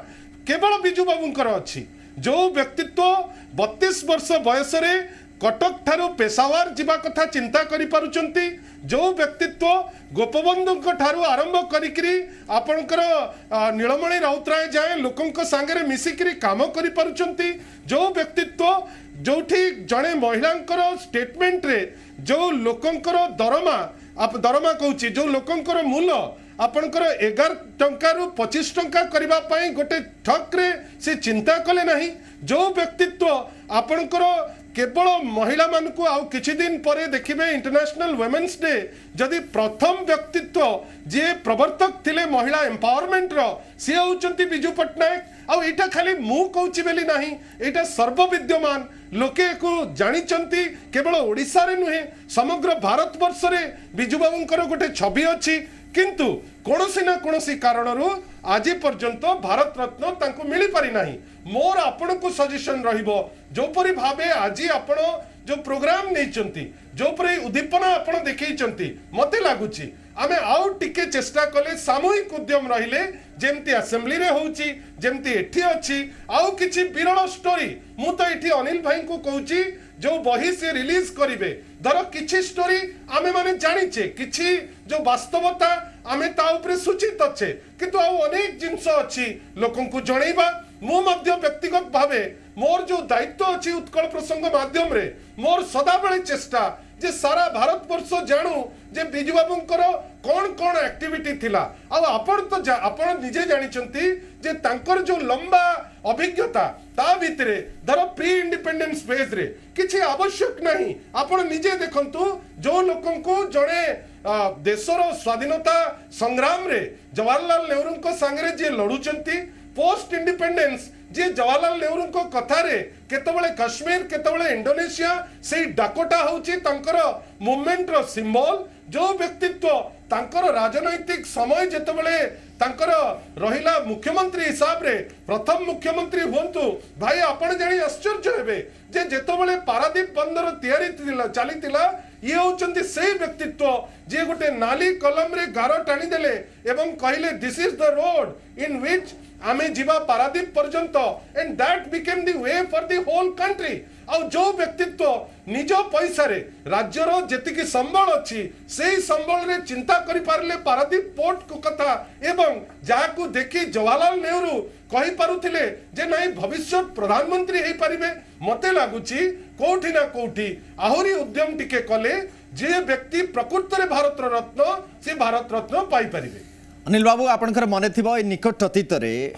केवल बिजू बाबूंकर अच्छी जो व्यक्तित्व 32 वर्ष बयस रे कटक ठारू पेशावर जीवा कथा चिंता करि पारुचंती जो व्यक्तित्व गोपबंधु ठारू आरंभ करिकरी आपणकर नीलमणि राउतराय जाए लोकंक सांगरे मिसिकरी काम करि पारुचंती जो व्यक्तित्व जोठी जणे महिलांकर स्टेटमेंट रे जो लोकंकर दरमा कहूची जो लोकंकर मूल्य आपणकर 11 टंका रु 25 टंका करबा पई गोटे ठक रे से चिंता कले नहीं जो व्यक्तित्व आपणकर केवल महिला मानकु आउ किछि दिन परे देखिबे इंटरनेशनल वुमेन्स डे जदि प्रथम व्यक्तित्व जे प्रवर्तक थिले महिला एम्पावरमेंट रो से होचंती बिजू पटनायक आउ एटा खाली मु कहूची बेली नहीं एटा सर्वविद्यमान लोके को जानिचंती केवल ओडिसा रे नुहे समग्र भारत वर्ष रे बिजू बाबूंकर गोटे छवि अछि किंतु कोनोसी ना कोनोसी कारणरू आज पर्यंत भारत रत्न तांको मिली पारि नाही मोर आपण को सजेशन रहिबो जोपरि भाबे आज आपण जो प्रोग्राम नैचंती जोपरि उद्दीपना आपण देखैचंती मते लागुची आमे आउ टिके चेष्टा कले सामूहिक उद्यम रहिले जेमती असेंबली रे होउची जेमती एठी अछि आउ किछि विरल स्टोरी मु तो एठी अनिल भाई को कहूची जो बही से रिलीज करिवे धर किछि स्टोरी आमे माने जानिचे किछि जो वास्तवता आमे ता ऊपर सूचित अच्छे किंतु आउ अनेक जिंस अछि लोकन को जणैबा मु मध्य व्यक्तिगत भावे मोर जो दायित्व अछि उत्कल प्रसंग माध्यम रे मोर सदा बेले चेष्टा जे सारा भारत वर्ष जानू जे बिजू बाबूंकर कौन कौन एक्टिविटी थिला आ आपण तो आपण निजे जानिचंती जे तांकर जो लंबा अभिज्ञता ता भितरे धर प्री इंडिपेंडेंस फेज रे किछि आवश्यक नहीं आपण निजे देखंतु जो लोकन को जणे देशर स्वाधीनता संग्राम रे जवाहरलाल नेहरू को संगरे जे लड़ुचंती पोस्ट इंडिपेंडेंस जे जवाहरलाल नेहरू को कथा रे केतबेले कश्मीर केतबेले इंडोनेशिया से डाकोटा होची तांकर मूवमेंट रो सिंबल जो व्यक्तित्व तांकर राजनैतिक समय जेतबेले तांकर रहिला मुख्यमंत्री हिसाब रे प्रथम मुख्यमंत्री हुंतु भाई आपण जानी आश्चर्य हेबे जे जेतबेले पारादीप बंदर तयारी चलीतिला ये होचंती से व्यक्तित्व जे गोटे नाली कलम रे गार टाणी देले एवं कहले this is the road in which आमे जीवा पारादीप पर्यंत and that became the way for the whole country आ जो व्यक्तित्व निज पैसा रे राज्यर जेतिकी संबल अछि सेही संबल रे चिंता करि पारले पारादीप पोर्ट को कथा एवं जाकू देखि जवाहरलाल नेहरू कहि पारुथिले जे नाही भविष्य प्रधानमंत्री हेई परिबे मते लागुची कोठी ना कोठी आहुरी उद्यम टिके कले जे व्यक्ति प्रकृत रे भारत रत्न से भारत रत्न पाई परिबे अनिल बाबू आपणकर मन थी निकट अतीत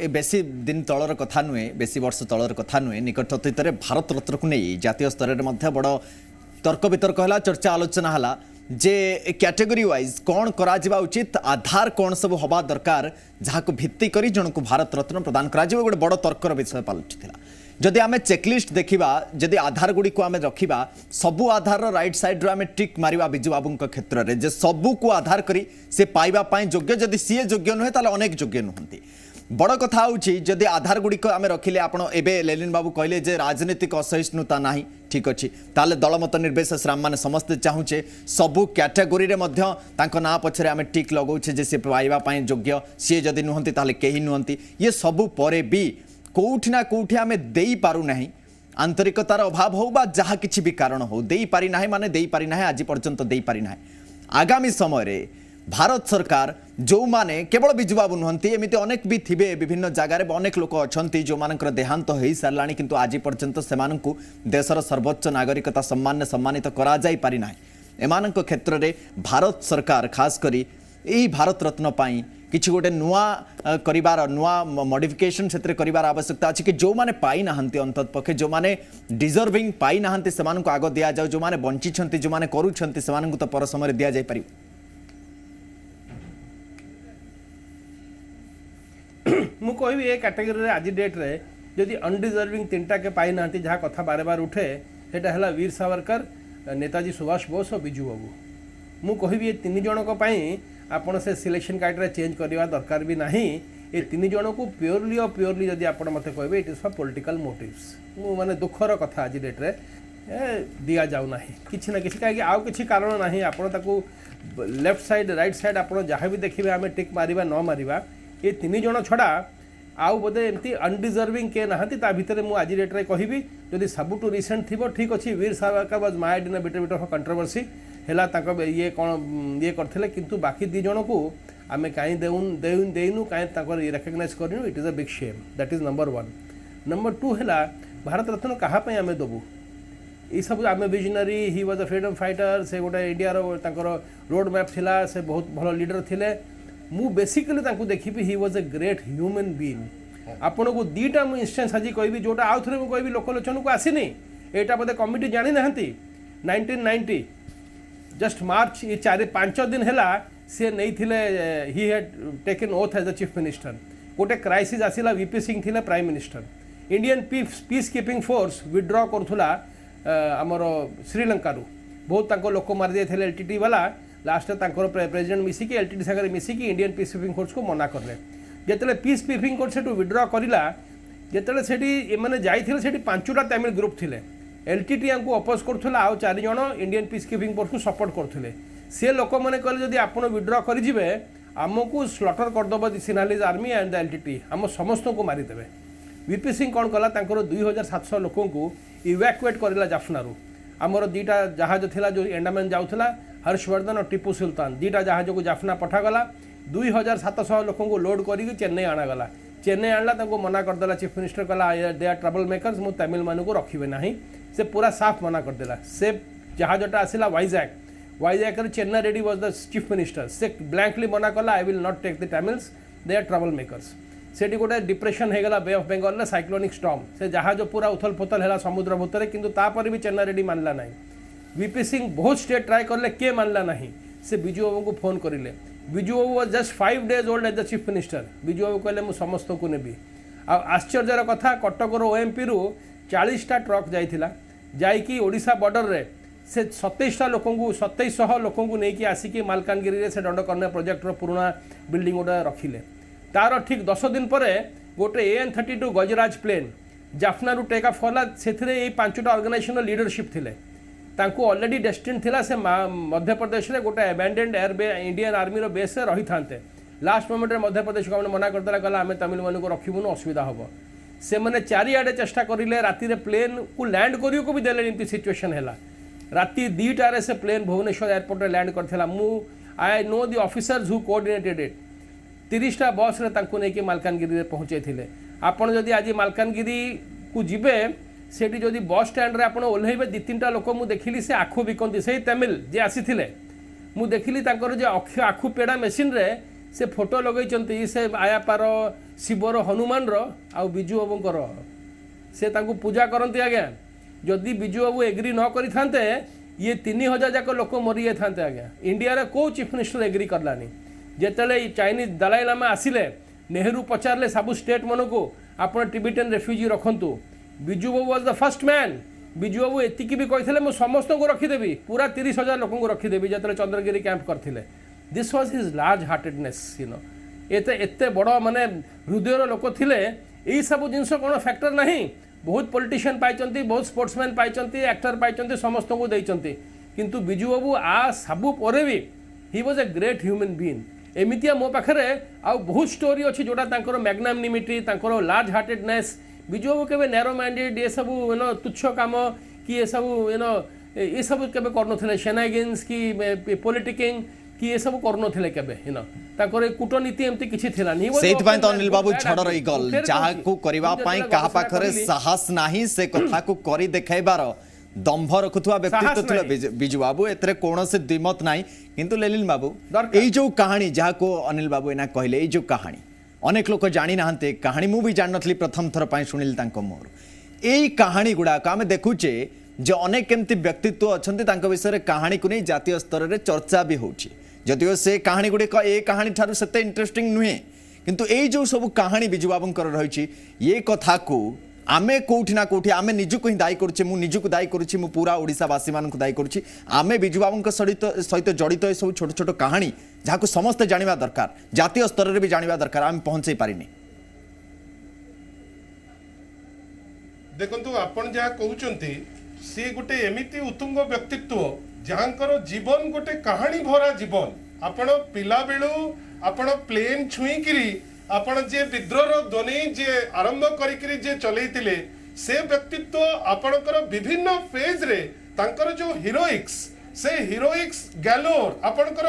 बेसी दिन तलर कथा नुहे बेसी वर्ष तलर कथा नुहे निकट अतीत भारत रत्न को नहीं जातीय स्तर में बड़ तर्क वितर्क है चर्चा आलोचना है जे कैटेगरी वाइज कौन करा उचित आधार कौन सब हवा दरकार जहाँ भित्ति करी जन को भारत रत्न प्रदान करा गोटे बड़ तर्कर विषय पलटिला जदि आम चेकलिस्ट देखा जदि आधार गुड़ी को आम रखा सबू आधार राइट साइड आम टिक मारिबा बिजू बाबू क्षेत्र में जे सबू को आधार करी से पाइबा योग्य जदि सी योग्य नुहे ताले अनेक योग्य नुहंती बड़ कथा होची जदि आधार गुड़िक आम रखिले आपण एबे लेलिन बाबू कहले जे राजनीतिक असहिष्णुता नाही ठीक अच्छी ताले दलमत निर्विशेष राम माने समस्ते चाहूचे सबू कैटेगोरी रे मध्य तांको ना पछरे आम टिक लगौछे जे से पाइबा योग्य सी जदि नुहंती ताले केही नुहंती ये सबू परे भी कोठी ना कोठी आम देई पारु नाही आंतरिकतार अभाव हो बा जहाँ किछि भी कारण हो देई पारि नाही माने देई पारि नाही आज पर्यंत देई पारि नाही आगामी समय रे भारत सरकार जो माने केवल बिजू बाबू नुहंती एमिति अनेक भी थिबे विभिन्न जगार अनेक लोक अछंती जो मानकर देहांत हो साराणी किंतु आज पर्यंत सेमानंकु देशर सर्वोच्च नागरिकता सम्मान सम्मानित करा जाई पारि नाही एमानंक क्षेत्र रे भारत सरकार खास करी एही भारत रत्न पाई किछि गोटे नुआ करिवार नुआ मॉडिफिकेशन क्षेत्र करिवार आवश्यकता अछि कि जो माने पाई नाहंती अंतत पक्षे जो माने डिजर्विंग पाई नाहंती सेमानंकु आगो दिया जाउ जो माने बंची छंती जो माने करू छंती सेमानंकु तो पर समय दिया जाई पारि मु कहबी ए कैटेगरी आज डेट रे जदि अनडिजर्विंग तीनटा के पाई नाहंती जहाँ कथा बारे बार उठे सेटा हला वीर सावरकर नेताजी सुभाष बोस और बिजू बाबू मु कहबी ए तीन जनक पई आपण से सिलेक्शन क्राइटेरिया चेंज करवा दरकार भी नहीं ये तीन जन को प्योरली जदि आप मत कहे it is for political motives मु माने दुखर कथा आज डेट रे दिया जाऊ ना किसी ना किसी कहीं आउ किसी कारण ना आपको लेफ्ट साइड राइट साइड आप जहाँ भी देखिए आम टिक मारिबा न मारिबा ये तीन जन छड़ा आउ बोधे एमती अनडिजर्विंग के नहांती ता भितर मु आज डेट रे कहबी जदि सबुठु रिसेंट थिबो ठीक अछि वीर सावरकर वाज माय इन बिट ऑफ कंट्रोवर्सी हैला ताको ये कौन ये करथिले किंतु बाकी दी जन को आमे काई देनु काई ताको रिकॉग्नाइज करनु it is a big Shem that is number 1 number 2 हैला भारत रत्न कहा पे आमे दबु ये सब आमे visionary he was a freedom fighter से गोटे इंडिया रो ताकर रोड मैप थिला से बहुत भलो लीडर थिले मु बेसिकली ताकू देखिबी he was a great human being आपन को दीटा मु इंस्टेंस आज कहबी जोटा आउ थरे मु कहबी लोकलोचन को आसीनी एटा बोधे कमिटी जानी नाहंती 1990 जस्ट मार्च ये 4-5 दिन हैला से नहीं थिले he had taken oath as the chief minister गोटे क्राइसिस आसिला वीपी सिंह थिले prime minister Indian peacekeeping force withdraw करथुला हमर श्रीलंका रु बहुत ताको लोक मार दे थिले एलटीटी वाला लास्ट तांकर प्रेसिडेंट मिसिकी एलटीटी सागर मिसिकी इंडियन पीस कीपिंग फोर्स को मना करले जेतले पीस कीपिंग फोर्स सेटू विथड्रॉ करिला जेतले सेठी एमाने जाइथिले सेठी 5टा तमिल ग्रुप थिले एलटीटी को अपोज करुला आउ 4 जन इंडियन पीस कीपिंग फोर्स को सपोर्ट करते से लोक मैंने कहले जदि आप विथड्रॉ करेंगे आमको स्लटर करदेव Sinhalese army and the LTT आम समस्त को मारिदेवे वीपी सिंह कौन कला 2700 लोक इवैक्यूएट करला जाफनारू आमर 2टा जहाज थिला जो एंडामान जाऊला हर्षवर्धन और टीपू सुल्तान 2टा जहाज को जाफना पठागला 2700 लोक को लोड करके चेन्नई आनागला चेन्नई आणला मना करदेला चीफ मिनिस्टर कहला दे आर ट्रबल मेकर्स मु तमिल मान को रखिबे नहीं से पूरा साफ मना करदेला से जहाजटा आसिला Vizag Chennai Reddy was the chief minister से ब्लैंकली मना कला I will not take the Tamils they are troublemakers सेठी गोटे डिप्रेशन हो गला बे ऑफ बेंगल में साइक्लोनिक स्टॉर्म से जहाज पूरा उथल पुथल है समुद्र भितर किंतु तापर भी चेन्नई रेड्डी मानला नहीं वीपी सिंह बहुत स्टेट ट्राई करले के मानला नहीं से बिजू बाबू को फोन करिले Biju Babu was just 5 days old as the chief minister Biju Babu कहले मु समस्त को नेबी आश्चर्यर कथा कटकर ओएमपी रु 40टा ट्रक जाइथिला जाइकी ओडिशा बॉर्डर रे से 27टा लोक 2700 लोक नहीं आसिकी मालकानगिरी से दंड करने प्रोजेक्ट पुराना बिल्डिंग गोटे रखिले तार ठीक 10 दिन पर गोटे AN-32 गजराज प्लेन जाफना रु टेक ऑफ होला से 5टा ऑर्गेनाइजेशन लीडरशिप थिले तांको ऑलरेडी डेस्टिन थिला से मध्य प्रदेश रे गोटे अबैंडेंड एयर इंडियन आर्मी रो बेस से रही थांते लास्ट मोमेंट रे मध्य प्रदेश को मना करदेला कहला आमे तमिल मान को रखिबुनु असुविधा हबो से मैंने चारिआडे चेष्टा करिले राति रे प्लेन को लैंड करियो को भी देले एमती सिचुएशन हैला राति 2टारे से प्लेन भुवनेश्वर एयरपोर्ट रे लैंड करथिला मु I know the officers who coordinated it 30टा बस रे तांको नै कि मालकानगिरी रे पहुंचे थिले आपण जदि आज मालकानगिरी को जिबे सेठी जदि बस स्टैंड रे आपण ओल्हेबे 2-3टा लोक मु देखिली से आखु बिकंती से तमिल जे आसीथिले मु देखिली तांकर जे आखु पेड़ा मशीन रे से फोटो लगैचंती से आयापार शिवर हनुमान रो आ बिजू बाबूंकर से तांको पूजा करंती आज्ञा जदि बिजू बाबू एग्री न करि थांते ये 3000 जाक लोक मरी जाए थांते आज्ञा इंडिया रे को चीफ मिनिस्टर एग्री करलानी जेतले चाइनीज दलाई लामा आसिले नेहरू पचारले सबु स्टेट मन को आपण टिबेटन रेफ्यूजी रखंतु Biju Babu was the first man Biju Babu एतिकी भी कहते मु समस्त को रखीदेवी पूरा 30,000 लोक को रखीदेवी जो चंद्रगिरी कैंप करते this was his large heartedness एते बड़ माने हृदयर लोक थिले यही सब जिनस कौन फैक्टर नहीं बहुत पॉलिटिशियन पाई बहुत स्पोर्ट्समैन पाई एक्टर पाई समस्त को देते किंतु विजु बाबू आ सबू पर भी he was a great human being एमितिया मो पाखरे आ बहुत स्टोरी अच्छी जोटा तांकर मैग्नानिमिटी तांकर लार्ज हार्टेडनेस विजु बाबू केबे नैरो माइंडेड ये सब तुच्छ काम कि ये सब ये सब केबे करनथिले शेनाइगेन्स की पॉलिटिकिंग कि ये सब करनथिले केबे तांकर कूटनीति एमती किछि थिला नहीं सेठ तो अनिल बाबू झड़ रही गल जहा को करबा पई कहा पाखरे साहस नाही से कथा को करी देखाइबार दंभ रखुवा व्यक्तित्व थिला बिजू बाबू एतरे कोनोसे द्विमत नाही किंतु लेलिन बाबू एई जो कहानी जहा को अनिल बाबू एना कहले एई जो कहानी अनेक लोक जानी नाहंते कहानी मु भी जान नथली प्रथम थर पई सुनिल तांको मोर एई कहानी गुडा का हम देखुचे जे अनेक केमती व्यक्तित्व अछंती तांको विषय कहानी को नहीं जातीय स्तर रे चर्चा भी होची जदियो से कहानी गुडे ए कहानी ठारू सेते इंटरेस्टिंग नुहे किंतु एई जो सब कहानी बिजू बाबूंकर रहिछि ये कथा को आमे कोठी ना कोठी आमे निजुक ही दायी करूचे मु निजुक दायी करूची मु पूरा ओडिसावासी मानक दायी करूची आमे बिजू बाबूंक सहित जड़ित ए सब छोट छोट कहानी जहां समस्त जानिबा दरकार जातीय स्तर रे भी जानिबा दरकार आमे पहुंचै पारिनी देखंतु आपण जहा कहउचंती से गोटे एमिति उतुंग व्यक्तित्व जहांकर जीवन गोटे कहानी भरा जीवन आपण पिला बेलू आपण प्लेन छुईकिरी आपण जे विद्रोह ध्वनि जे आरंभ करिकिरी जे चलैतिले से व्यक्तित्व आपणकर विभिन्न फेज रे तांकर जो हीरोइक्स से हीरोइक्स गैलोर आपणकर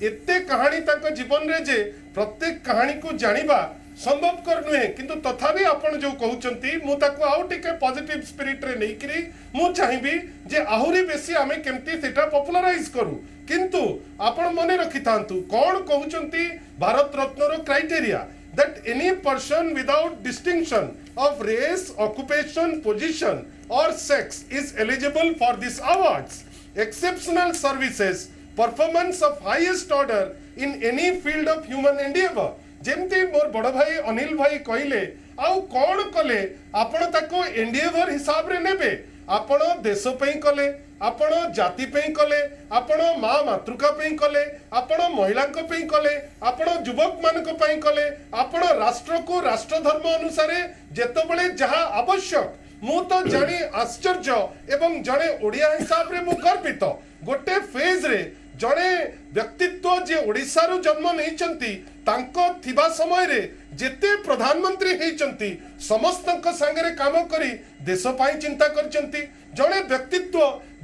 एते कहानी तांक जीवन रे जे प्रत्येक कहानी को जानिबा संभव कर नुहे किंतु तथापि आपण जो कहउचंती मु ताको आउ टिके पॉजिटिव स्पिरिट रे नैकरी मु चाहिबी जे आहुरी बेसी आमे केमती सेटा पॉपुलराइज करू किंतु आपण मने रखितांतु कोन कहउचंती भारत रत्न रो criteria that any person without distinction of race, occupation, position or sex is eligible for these awards. Exceptional services, performance of highest order in any field of human endeavor. जेमती मोर बड़ भाई अनिल भाई कहले आउ कौन कले आपण ताको एंडिएवर हिसाब रे नेबे आपण देश पई कले आपण जाति पई कले आपण माँ मातृका पई कले आपण महिला पई कले आपण युवक मानक पई कले आपण राष्ट्र को राष्ट्र धर्म अनुसार जेतबेले जहा आवश्यक मु तो जानी आश्चर्य एवं जड़े ओडिया हिसाब रे मु गर्वित गोटे फेज रे जड़े व्यक्तित्व जे ओडिसा रु जन्म नैचंती तांको थिबा समय रे जेते प्रधानमंत्री हेचंती समस्तक संगे काम करी देश पाई चिंता करचंती जड़े व्यक्तित्व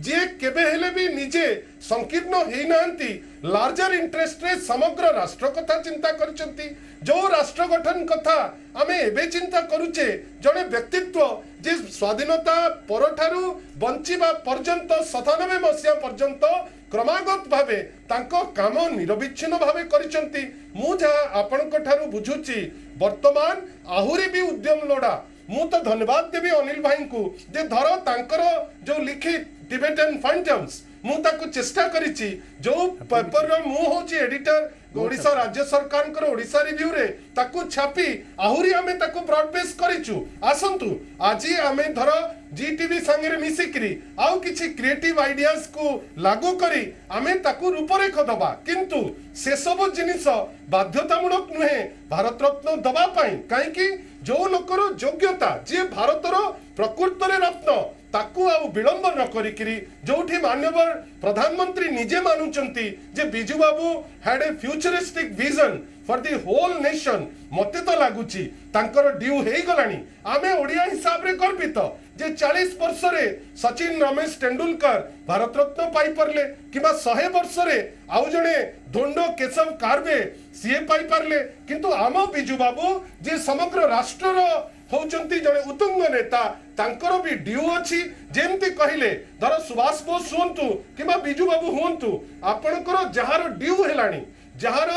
जे केबे हेले भी निजे संकीर्ण हेई नांती लार्जर इंटरेस्ट रे समग्र राष्ट्र कथा चिंता करचंती जो राष्ट्र गठन कथा आमे एबे चिंता करूचे जड़े व्यक्तित्व जे स्वाधीनता परठारु बंचिबा पर्यंत 97 मसिया पर्यंत क्रमागत भावे तांको काम निरविच्छिन्न भावे करिसंती मु जहा आपनक ठारु बुझुची वर्तमान आहुरी भी उद्यम लोड़ा मु तो धन्यवाद देवी अनिल भाई को जे धर तांकर जो लिखित टिबेटन फंटम्स मु ताको चेष्टा करिची जो पेपर रो मु होची एडिटर ओडिसा राज्य सरकार कर ओडिसा रिव्यू रे ताको छापी आहुरी हमें ताको ब्रॉडकास्ट करिचु आसंतु आजी हमें धर जीटीवी संगे रे मिसिकरी आउ किछि क्रिएटिव आइडियाज को लागू करी हमें ताको रूपरेख दबा किंतु से सब जिनिस बाध्यतामूलक नुहे भारत रत्न दबा पाई काई कि जो लोकर योग्यता जे भारतर प्रकृत रे रत्न ताकू आउ विलंब न करिकिरी जोठी माननीय प्रधानमंत्री निजे मानुचंती जे Biju Babu had a futuristic vision for the whole nation मते तो लागुची तांकर ड्यू हेई गलानी आमे ओडिया हिसाब रे गर्वित जे 40 वर्ष रे सचिन रमेश तेंदुलकर भारत रत्न पाई परले किबा 100 वर्ष रे आउ जणे धोंडो केशव कारवे सीए पाई परले किंतु आम बिजू बाबू जे समग्र राष्ट्र रो होचंती जणे उतुंग नेता तांकर भी ड्यू अछि जेमती कहिले धर सुभाष बोस हुंतु किबा बिजू बाबू हुंतु आपनकर जहार ड्यू हेलानी जहार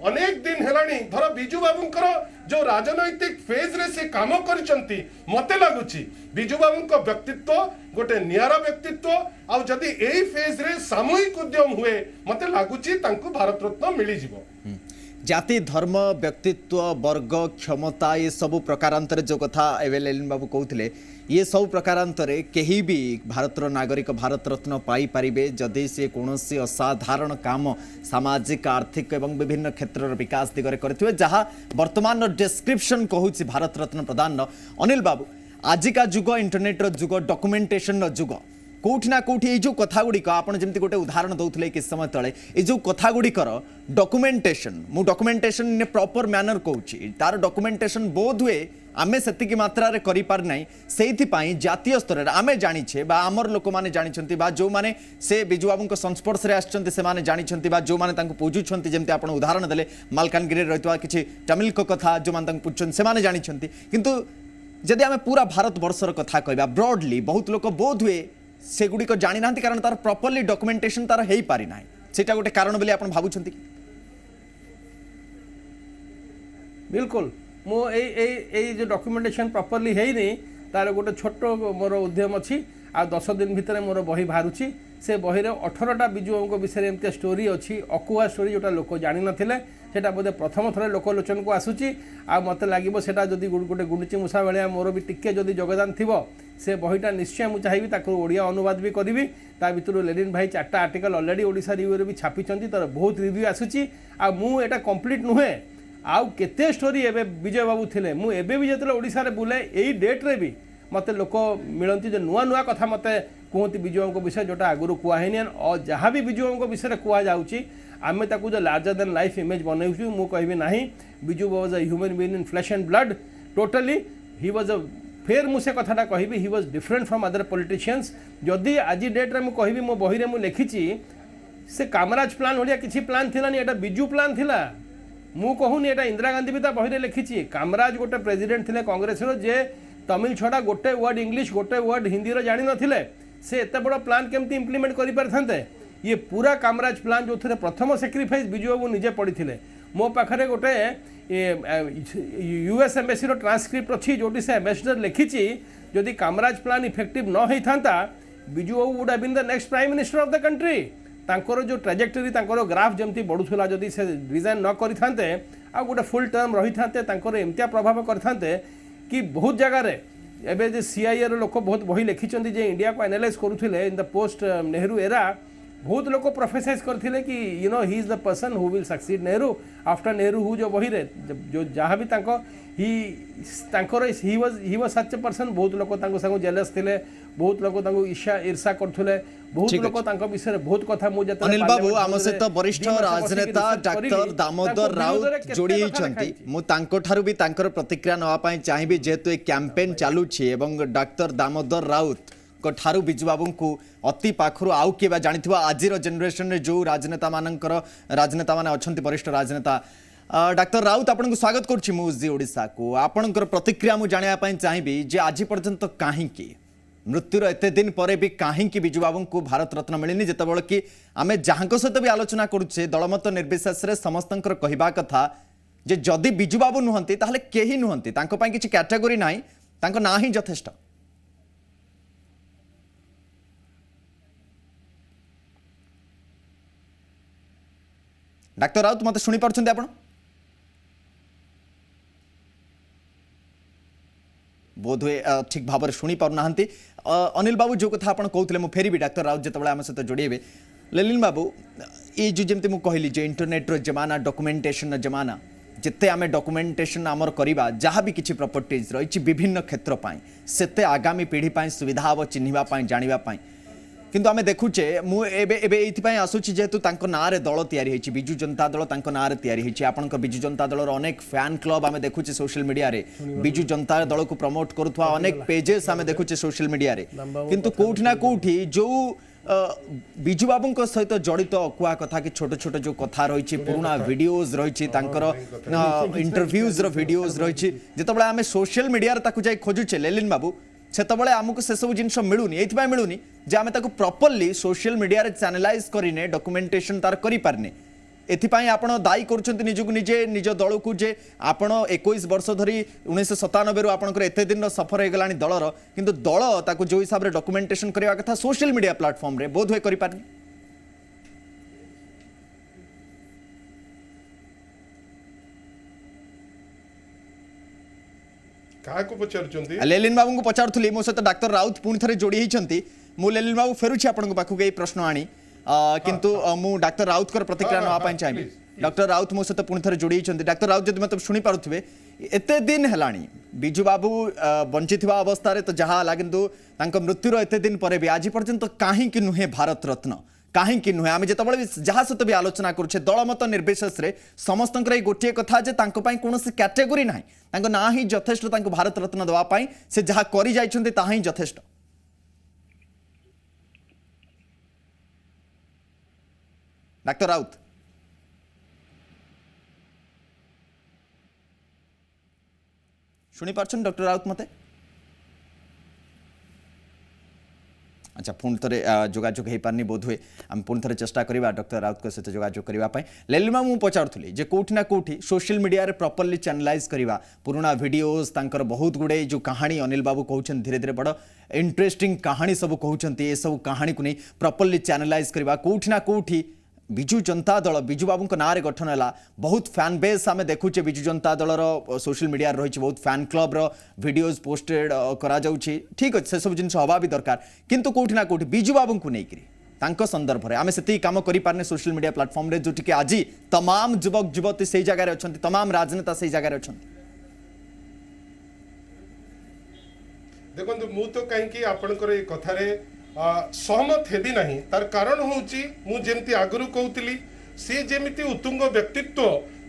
अनेक दिन हेलानी धर बिजू बाबूंकर जो राजनैतिक फेज रे से काम करचंती मते लागुची बिजू बाबूंक व्यक्तित्व गोटे नियारा व्यक्तित्व आ जदी एई फेज रे सामूहिक उद्यम हुए मते लागुची तांको भारत रत्न मिली जिवो। जाति धर्म व्यक्तित्व वर्ग क्षमता ये सब प्रकारांतर जो कथा एवं लेलिन बाबू कहते ये सब प्रकारांतर कहीं भी भारतर नागरिक भारत रत्न पाई पारिबे जदि से कौन असाधारण काम सामाजिक आर्थिक एवं विभिन्न क्षेत्र विकास दिगरे करथिबे जहाँ वर्तमान डिस्क्रिप्शन कहूँ भारत रत्न प्रदान अनिल बाबू आजिका जुग इंटरनेट जुग डॉक्यूमेंटेशन जुग कौटी ना कौटी ये जो कथा गुड़िक आपड़ जमी गोटे उदाहरण दौले किस समय तले ये जो कथा गुड़िकर डॉक्यूमेंटेशन मु डॉक्यूमेंटेशन इन प्रॉपर मैनर कहूँ तार डॉक्यूमेंटेशन बोध हुए आमे सेतिकी मात्रा रे करि पार नै सेइथिपाई जातीय स्तर रे आमे जानिछे बा हमर लोक माने जानिछंती बा जो माने से बिजु बाबूक संस्पर्श रे आछंती से माने जानिछंती बा जो माने तांको पूजुछंती जेमते आपण उदाहरण देले मालकानगिरी रे रहितवा किछि तमिल को कथा जो माने तांको पूछन से माने जानिछंती किंतु जदि आमे पूरा भारत वर्षर कथा कहबा ब्रॉडली बहुत लोक बोध हुए से गुडी को जानि नांती कारण तार प्रॉपर्ली डॉक्यूमेंटेशन तार हेई पारि नाही सेटा गोटे कारण बोली आपण भाबुछंती बिल्कुल मो जो डॉक्यूमेंटेशन प्रॉपर्ली है नहीं तार गोटे छोट मोर उद्यम अच्छी आ 10 दिन भितर मोर बही बाहरुची से बही रे 18टा बिजुओं विषय एमती स्टोरी अच्छी अकुआ स्टोरी जोटा लोक जानि नथिले सेटा बोधे प्रथम थरे लोकलोचन को आसुची आ मते लागिबो सेटा जदी गोटे गुंडीची मूषा बेलिया मोर भी टिके जदी योगदान थिबो से बहीटा निश्चय मु चाहिबी ताको ओडिया अनुवाद भी करिवि ता भितरु लेलिन भाई 4टा आर्टिकल ऑलरेडी ओडिसा रिव्यू रे भी छापिचंती तार बहुत रिव्यू आसुची आ मु एटा कंप्लीट नुहे आउ केते स्टोरी एबे विजय बाबू थिले मु एबे भी जेतले ओडिसा रे बुले एई डेट रे भी मते लोक मिलंती जे नुआ नुआ कथा मते कहती विजयଙ୍କ विषय जोटा आगुरु कुआ हेनी और जहाँ भी विजयଙ୍କ विषय कुआ जाउची आमे ताकू जो लार्जर देन लाइफ इमेज बनैछु मु कहबी नाही Biju was a human being in flash and blood totally he was अ फेर मुझे कथाटा कहबी he was different from other politicians जदि आज डेट रे मु कहबी मो बही रे मु लिखिची से कामराज प्लान होलिया किछि प्लान थिलानी एटा बिजु प्लान थिला मु कहूनी एटा इंदिरा गांधी भी बही लिखी कामराज गोटे प्रेसिडेंट थे कांग्रेस जे तमिल छड़ा गोटे वर्ड इंग्लिश गोटे वर्ड हिंदी जानी नथिले से एत बड़ प्लान केमती इम्प्लीमेंट करि पारथांते ये पूरा कामराज प्लान जो थे प्रथम सैक्रिफाइस बिजु बाबू निजे पड़ी मो पाखरे गोटे यूएस एम्बेसी ट्रांसक्रिप्ट अच्छी जोटी से एम्बेसडर लिखी जदि कामराज प्लान इफेक्टिव न होता Biju Babu would have been the next prime minister of the country तांकर जो ट्राजेक्टरी तांकर ग्राफ जमती बढ़ुला जदि से रिजाइन न करिथांते आ गोटे फुल टर्म रही थांते तांकर एमतिया प्रभाव करथांते कि बहुत जगह रे एबे जे सीआईए रो लोक बहुत बही लिखिचंती जे इंडिया को एनालाइज करूथिले in the post Nehru era बहुत लोग प्रोफेसाइज करथिले कि you know he is the person who will succeed Nehru after Nehru who जो बही रे जो जहाँ भी तांको he was such a person बहुत लोग तांको संग जेलस थिले बहुत लोग तांको ईर्षा करथुले बहुत लोग तांको विषय बहुत कथा मु जत अनिल बाबू आम सहित वरिष्ठ राजनेता डॉक्टर दामोदर राउत जोड़ी होइछंती मु तांको ठारू भी तांकर प्रतिक्रिया नवा पई चाहिबी जेतु ए कैंपेन चालू छी एवं डॉक्टर दामोदर राउत को ठारू बिजु बाबू को अति पाखरु आउ केबा जानिथिबा आजिर जनरेशन रे जो राजनेता माने अछंती वरिष्ठ राजनेता डॉक्टर राउत आपन को स्वागत करछि मुजी ओडिसा को आपनकर प्रतिक्रिया मु जानिया पई चाहिबी जे आज पर्यंत काहे की मृत्युर एते दिन पर भी कहीं बिजु बाबू को भारत रत्न मिलनी जितेबाला कि आम जहाँ सहित भी आलोचना करुचे दलमत निर्विशेष समस्त कहवा कथा जे जदि बिजु बाबू नुहंती ताहले केही नुहंती तांको पई किछि कैटेगोरी नाही तांको ना ही यथेष्ट डॉक्टर राउत मते सुनी पारछन्ते आपण बोध हुए ठीक भाव शुणी पारना अनिल बाबू जो कथा आप कहते मुझे फेरबी डॉक्टर राउत जो आम सहित जोड़े लेलिन बाबू ये जो जमी मुझे कहली जो इंटरनेट रो जमाना डॉक्यूमेंटेशन जमाना जिते आम डॉक्यूमेंटेशन आमर करवा जहाँ भी किसी प्रॉपर्टीज रही विभिन्न क्षेत्र सेते आगामी पीढ़ी सुविधा हम चिन्हवाई जानापी किंतु आमे देखुचे मु एबे एथिपाई आसुची जेतु तांको नारे दल तयारी हेची बिजु जनता दल तांको नारे तयारी हेची आपनकर बिजु जनता दलर अनेक फैन क्लब आमे देखुचे सोशल मीडिया रे बिजु जनता दल को प्रमोट करुथवा अनेक पेजेस आमे देखुचे सोशल मीडिया रे किंतु कोठी ना कोठी जो बिजु बाबूंक सहित जड़ित अकुआ कथा कि छोट छोट जो कथा रही पुराना वीडियोज रही इंटरव्यूज वीडियोज रही जिते आम सोशल मीडिया ताकू जाई खोजुचे लेलिन बाबू सेतबले आमको से सब जिनस मिलूनी एथिपाई मिलूनी जे आमे ताकू प्रॉपर्ली सोशल मीडिया रे चैनलाइज करिने डॉक्यूमेंटेशन तार करि पारने एथिपाई आपण दायी करछन्ति निजकु निजे निज दल को जे आपण 21 वर्ष धरी 1997 रु आपनकर एते दिन सफर हे गलानी दलर किंतु दल ताकू जो हिसाब रे डॉक्यूमेंटेशन करबा कथा सोशल मीडिया प्लेटफॉर्म रे बोध होय करि पारनी କାହାକୁ ପଚାରୁଛନ୍ତି? लेलिन बाबू को पचारुली मो सहित डाक्टर राउत पुणी थे जोड़ी होती मु लेलिन बाबू फेरुछि आपन पाखु ए प्रश्न आनी किंतु मु डाक्टर राउत कर प्रतिक्रिया नवा चाहिए। डॉक्टर राउत मो सहित पुणी थे जोड़ी होती डाक्टर राउत जब मतलब शुणी पारुथिबे एते दिन हेलाणी बिजू बाबू बंची अवस्था तो जहाँ है किंतु मृत्युर एते दिन पर भी आज पर्यंत कहीं नुहे भारत रत्न कहीं नुहे आम जो जहाँ सहित भी आलोचना करुचे दलमत निर्विशेष समस्त गोटे कथा कौन कैटेगोरी ना ना ही यथेष्ट भारत रत्न देवाई से जहाँ कर यथेष्ट। डाक्टर राउत शुणी पार्छन डॉक्टर राउत मते अच्छा पुणी थे जोगाजोग हो पारनी बोध हुए आम पुणी थे चेष्टा करवा डॉक्टर राउत को सहित जोगाजोग करने लेलिमा मुझे पचारूली जे कौटी ना कौटी सोशल मीडिया रे प्रॉपर्ली चैनलाइज करवा पुराना वीडियोस तांकर बहुत गुड़े जो कहानी अनिल बाबू कहते धीरे धीरे बड़ इंटरेस्टिंग कहानी सब कहते ये सब कहानी को नहीं प्रॉपर्ली चैनलाइज करवा कौटी ना कौटी बिजु जनता दल बिजु बाबू ना गठन है बहुत फैन बेस आम देखुचे बिजु जनता दलर सोशल मीडिया रही बहुत फैन क्लब वीडियोज पोस्टेड करा ठीक अच्छे से सब जिन हवा भी दरकार किंतु कौटी ना कौटी बिजु बाबू को लेकर संदर्भ में आम से कम करें सोशल मीडिया प्लेटफॉर्म रे जो आज तमाम युवक युवती से जगह अच्छा तमाम राजनेता से जगह अच्छा। देखो मु तो कहीं आपणकर कथारे सहमत हेबी नहीं तार कारण होउची मु जेमती आगरु कहूतिली सी जेमिति उत्तुंग व्यक्तित्व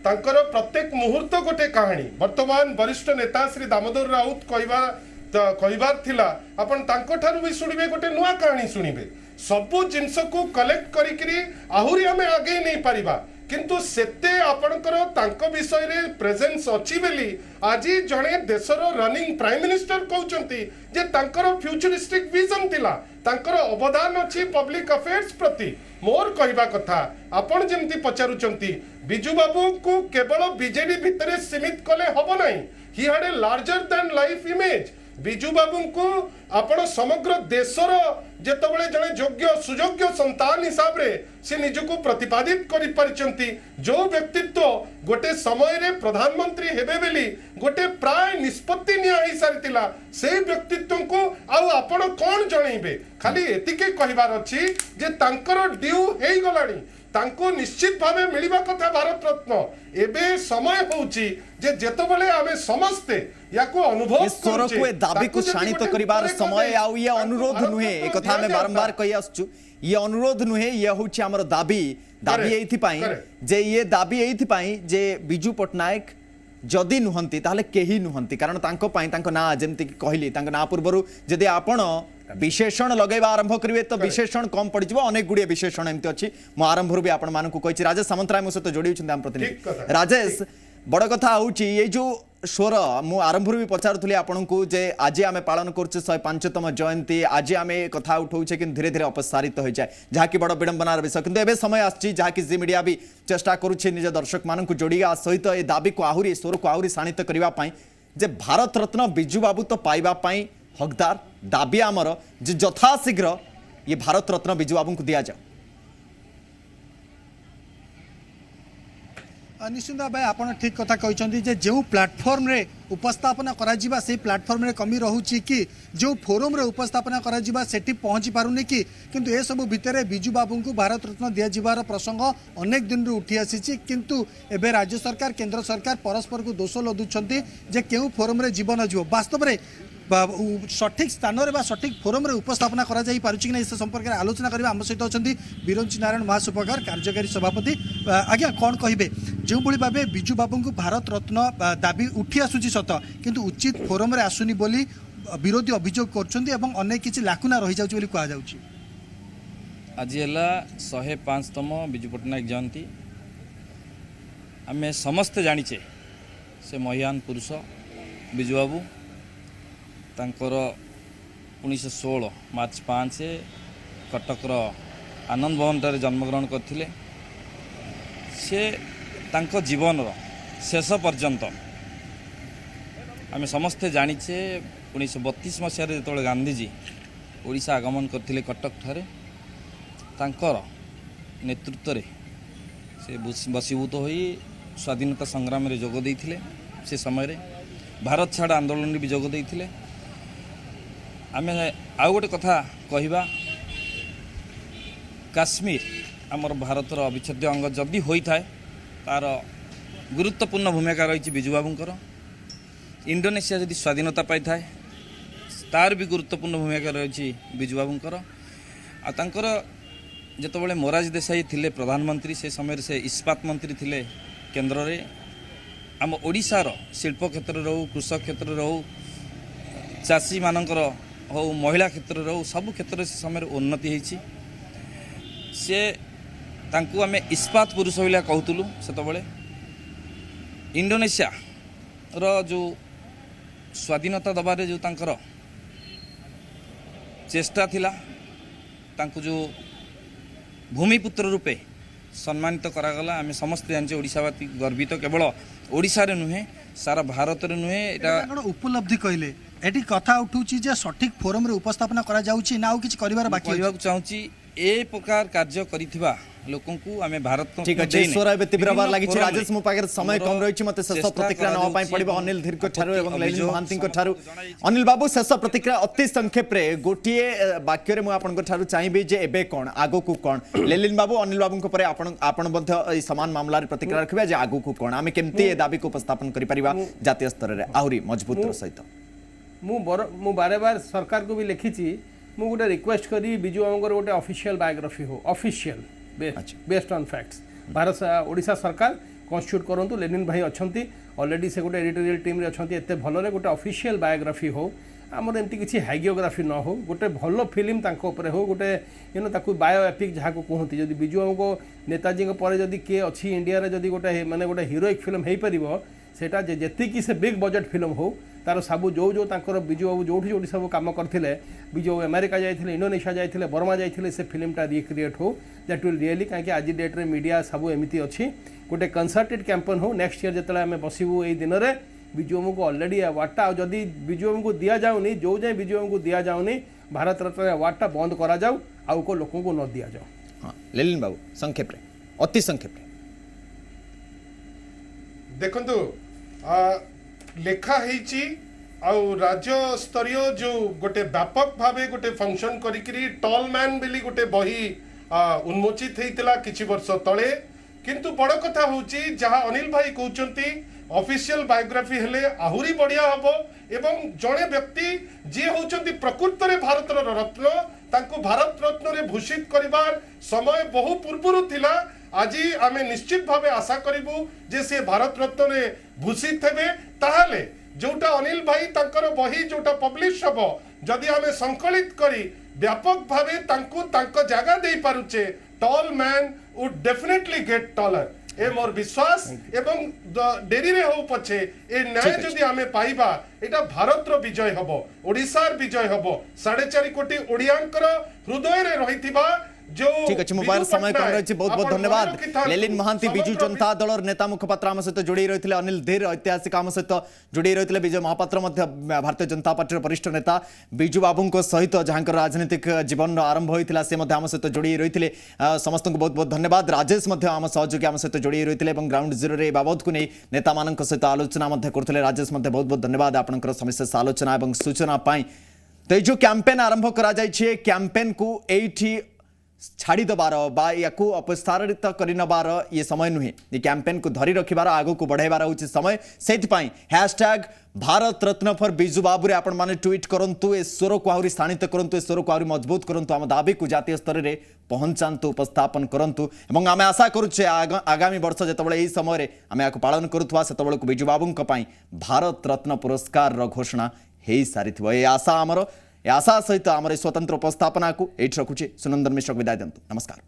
तांकर प्रत्येक मुहूर्त गोटे कहानी वर्तमान वरिष्ठ नेता श्री दामोदर राउत कहबार थिला आपण तांको ठारू भी सुनिबे गोटे नुआ कहानी सुनिबे सबु जिंस को कलेक्ट करिकरी आहुरी हमें आगे नहीं पारिबा किंतु सेते आपणकर तांको विषय रे प्रेजेंस अछि बेली आज जणे देशर रनिंग प्राइम मिनिस्टर कहउचंती जे तांकर फ्यूचरिस्टिक विजन थिला तांकर अवदान अछि पब्लिक अफेयर्स प्रति मोर कहबा कथा आपण जेमती पचारुचंती बिजू बाबू को केवल बीजेडी भितरे सीमित कले हबो नहीं he had a larger than life image Biju Babu को आपण समग्र देशर जेतबळे जणे योग्य सुयोग्य संतान हिसाब रे से निजको प्रतिपादित करि परिचंती जो व्यक्तित्व गोटे समय रे प्रधानमंत्री हेबे बेली गोटे प्राय निष्पत्ति निया ही सारितिला से व्यक्तित्व को आउ आपण कोन जणैबे खाली एतिके कहिबार अछि जे तांकर ड्यू हेई गलानी तांको निश्चित भावे मिलिबा कथा भारत रत्न एबे समय होउची जे जेतबळे आमे समस्ते याको अनुभव ईश्वर को ए दाबी को शानित करिबार समय आउ ये अनुरोध नुहे ए कथा में बारंबार कहि आसछु ये अनुरोध नुहे ये होउची हमर दाबी एथि पई जे ये दाबी एथि पई जे बिजू पटनायक जदि नुहंती ताहले केही नुहंती कारण तांको पई तांको ना जेमति कहली तांको ना पूर्वरु जदि आपण विशेषण लगेबा आरंभ करिवे तो विशेषण कम पड़ जिवो अनेक गुडी विशेषण एमति अछि मो आरंभरु भी आपण मानकु कहिछि राजेश सामंतराय मो सहित जोडी होछन आम प्रतिनिधि राजेश बड़ कथा होउछि ये जो स्वर मु आरंभरु भी पचारुथली आपनकु जे आज आमे पालन करछु 105तम जयंती आज आमे कथा उठाउछे कि धीरे धीरे अपसारित हो जाए जहा कि बड़ विडंबनार विषय किंतु एबे समय आछि जहा कि जी मीडिया भी चेष्टा करूछि निज दर्शक मानकु जोड़िया सहित ए दाबी को आहुरी स्वर को आहुरी शानित करबा पई जे भारत रत्न बिजू बाबू तो पाइबा पई हकदार दाबी आमर जे यथाशीघ्र ये भारत रत्न बिजू बाबू को दिया जाए। निश्चित भाई आप ठीक कथा कहते जे जो प्लाटफर्म रे उपस्थापना करा जिबा से प्लाटफर्म रे कमी रहूची कि जो फोरम रे उपस्थापना करा जिबा सेठी पहुंची पारुनी कि किंतु ए सब भितरे बिजू बाबू को भारत रत्न दिया जिबार प्रसंग अनेक दिन उठी आसी किंतु एबे राज्य सरकार केंद्र सरकार परस्पर को दोष लदुछंती जे केउ फोरम रे जीवन जीव वास्तव में सठिक स्थान रे सठिक फोरम रे उपस्थापना करा जाई पारुची कि इस संपर्क में आलोचना करबा हम सहित अछंती बिरंची नारायण महासुपकार कार्यकारी सभापति आज्ञा कौन कहिबे जो भली भाबे बिजू बाबू को भारत रत्न दाबी उठी आसुची सत किंतु उचित फोरम रे आसुनी बोली विरोधी अभियोग करछंती एवं अनेक किछि लाकुना रहि जाउची बोली कहा जाउची। आज है 105तम बिजू पटनायक जयंती आम समस्ते जानिचे से महान पुरुष बिजू बाबू तांकर 1916 मार्च 5 कटकर आनंद भवन ठारे जन्मग्रहण करथिले से तांको जीवन शेष पर्यंत आम समस्ते जानिचे 1932 मसीह जो गांधीजी ओडिशा आगमन करथिले कटक ठारे तांकर नेतृत्व रे से बसीभूत होई स्वाधीनता संग्राम रे जोग देइथिले से समय रे भारत छाड़ आंदोलन भी जोग देइथिले। आमे आउ गोटे कथा कहिबा, काश्मीर आमर भारतर अविच्छेद्य अंग जदि होता है तार गुरुत्वपूर्ण भूमिका रही बिजू बाबूंकर। इंडोनेशिया जदि स्वाधीनता पाई थाए तार भी गुरुत्वपूर्ण भूमिका रही बिजू बाबूंकर। आ तांकर जेतबेले मोरारजी देसाई थिले प्रधानमंत्री से समय से इस्पात मंत्री थिले केंद्र रे। आम ओडिशार शिल्प क्षेत्र रहू, कृषक क्षेत्र रहू, चाषी मानकर हो, महिला क्षेत्र रहू, सब क्षेत्र से समय उन्नति होईछि। से तांकु आमे इस्पात पुरुष बोलिया कहतुलु। सेतबेले इंडोनेशिया रो जो स्वाधीनता दबारे जो तांकर चेष्टा थिला, तांकु जो भूमिपुत्र रूपे सम्मानित करागला। आम समस्त जाने ओडिशावासी गर्वित, केवल ओडिशा रे नुहे सारा भारत रे नुहे। एटा उपलब्धि कहले एटी कथा उठुची जे सठिक फोरम रे उपस्थापना करा जाउची ना किछि करिवार बाकी कहबाक चाहूची। ए प्रकार कार्य करिथिबा लोकन को आमे भारत ठीक अछि। ईश्वर एबे तीव्र बार लागि छि। राजेश मो पाकर समय कम रहिछि, मते शेष प्रतिक्रिया न पाई पड़िबो अनिल धीर को ठारो एवं ललिन महांती को ठारो। अनिल बाबू शेष प्रतिक्रिया अति संक्षेप रे गोटिए वाक्य रे मो आपन को ठारो चाहिबी जे एबे कोन आगो को कोन। ललिन बाबू अनिल बाबू को परे आपन मध्य ए समान मामला रे प्रतिक्रिया रखबे जे आगो को कोन आमे केमती ए दाबी को उपस्थापन करि परिबा जातीय स्तर रे आहुरी मजबूत सहित। मु बारे बार सरकार को भी लिखी मु गोटे रिक्वेस्ट करी बिजू बाबूंकर गोटे ऑफिशियल बायोग्राफी हो, official based on facts. Bharat Odisha सरकार कन्स्टिट्यूट करंतु। लेनिन भाई अछंती ऑलरेडी से गोटे एडिटोरियल टीम रे अछंती। एते भलो रे गोटे ऑफिशियल बायोग्राफी हो, आमर एमती किछि हाइजियोग्राफी न हो, गोटे भलो फिल्म तांको ऊपर हो, गोटे ताकू बायोएपिक जहाँ को कहती। जदि बिजू बाबू को नेताजी को परे जदि किए अच्छी इंडिया रे जदि गोटे माने गोटे हिरोइक फिल्म हो पारिबो, सेटा जेतिकी से बिग बजेट फिल्म हो तार सबू जो तांकर बिजू बाबू जोठी सब काम करथिले, बिजू अमेरिका जाइथिले, इंडोनेशिया जाइथिले, बर्मा जाइथिले, से फिल्मटा रिक्रिएट हो। दैट विल रियली कहीं आज डेट रे मीडिया सब एमती अच्छी गोटे कंसर्टेड कैंपेन हो। नेक्स्ट ईयर जिते आम बसबू यही दिन में बिजू बाबू को ऑलरेडी अवार्डटा जदि बिजू बाबू को दि जाऊनी, जो जाए बिजू बाबू को दि जाऊनी, भारत रत्न अवार्डटा बंद करा जाऊ, आउ को लोगों को न दि जाऊ। हाँ ललिन बाबू संक्षेप रे, अति संक्षेप रे देखंतु लेखा हेची आउ राज्य स्तरीय जो गोटे व्यापक भावे गोटे फंक्शन करिकरी टॉल मैन बेली गोटे बही उन्मोचित हेतिला किछि वर्ष तळे। किंतु बड़ कथा होची जहाँ अनिल भाई कहउचंती ऑफिशियल बायोग्राफी हेले आहुरी बढ़िया हबो एवं जड़े व्यक्ति जे होचंती प्रकृत रे भारत रत्न तांको भारत रत्न रे भूषित करिवार समय बहु पूर्वरु थिला। आज आमे निश्चित भावे आशा करिबु जे से भारत रत्न रे भूषित हेबे। ताहाले जोटा अनिल भाई तांकर बही जोटा पब्लिश हबो जदि आमे संकलित करी व्यापक भावे तांको तांको जगह दे पारुचे, tall man would definitely get taller. ए मोर विश्वास एवं डेरी रे हो पछे ए न्याय जदि आमे पाइबा एटा भारत रो विजय हबो, ओडिसार विजय हबो। 4.5 कोटी ओडियांकर हृदय रे रहिथिबा जो ठीक अच्छे मोबाइल समय कम रही। बहुत बहुत धन्यवाद ललिन महांती बिजू जनता दल नेता मुखपात्र आम सहित जोड़ी रही। अनिल धीर ऐतिहासिक आम सहित जोड़ी रही। विजय महापात्र भारतीय जनता पार्टी वरिष्ठ नेता बिजू बाबू सहित जहाँ राजनीतिक जीवन आरंभ होता से आम सहित जोड़ी रही। समस्त को बहुत बहुत धन्यवाद। राजेश आम सहयोगी आम सहित जोड़ी रही ग्राउंड जीरो रे बाबद को नहीं नेता मान सहित आलोचना करते। राजेश बहुत बहुत धन्यवाद आपंकर सविशेष आलोचना और सूचना। तो ये जो कैंपेन आरंभ करा कैंपेन को एठी छाड़ी दबार बा या अपसारित करनबार ये समय नुहे। ये कैंपेन को धरी रखिबार आगो को बढ़ाइबार होछि समय। सेथिपाई हैशटैग भारत रत्न फॉर बिजू बाबू रे आपण माने ट्वीट करंतु। ए स्वर को आहुरी स्थानित करंतु, ए स्वर को आहुरी मजबूत करंतु, आम दाबी को जातीय स्तर रे पहुंचांतु, उपस्थापन करंतु। एवं आमे आशा करूछे आगामी वर्ष जेतबळे एही समय रे आमे आको पालन करूथवा सेतबळे को बिजू बाबूंक पई भारत रत्न पुरस्कार रो घोषणा हेई सारिथबो। ए आशा आमर आशा सहित आम स्वतंत्र उपस्थापना को एट रखुचे। सुनंदन मिश्र विदाय दिंतु। नमस्कार।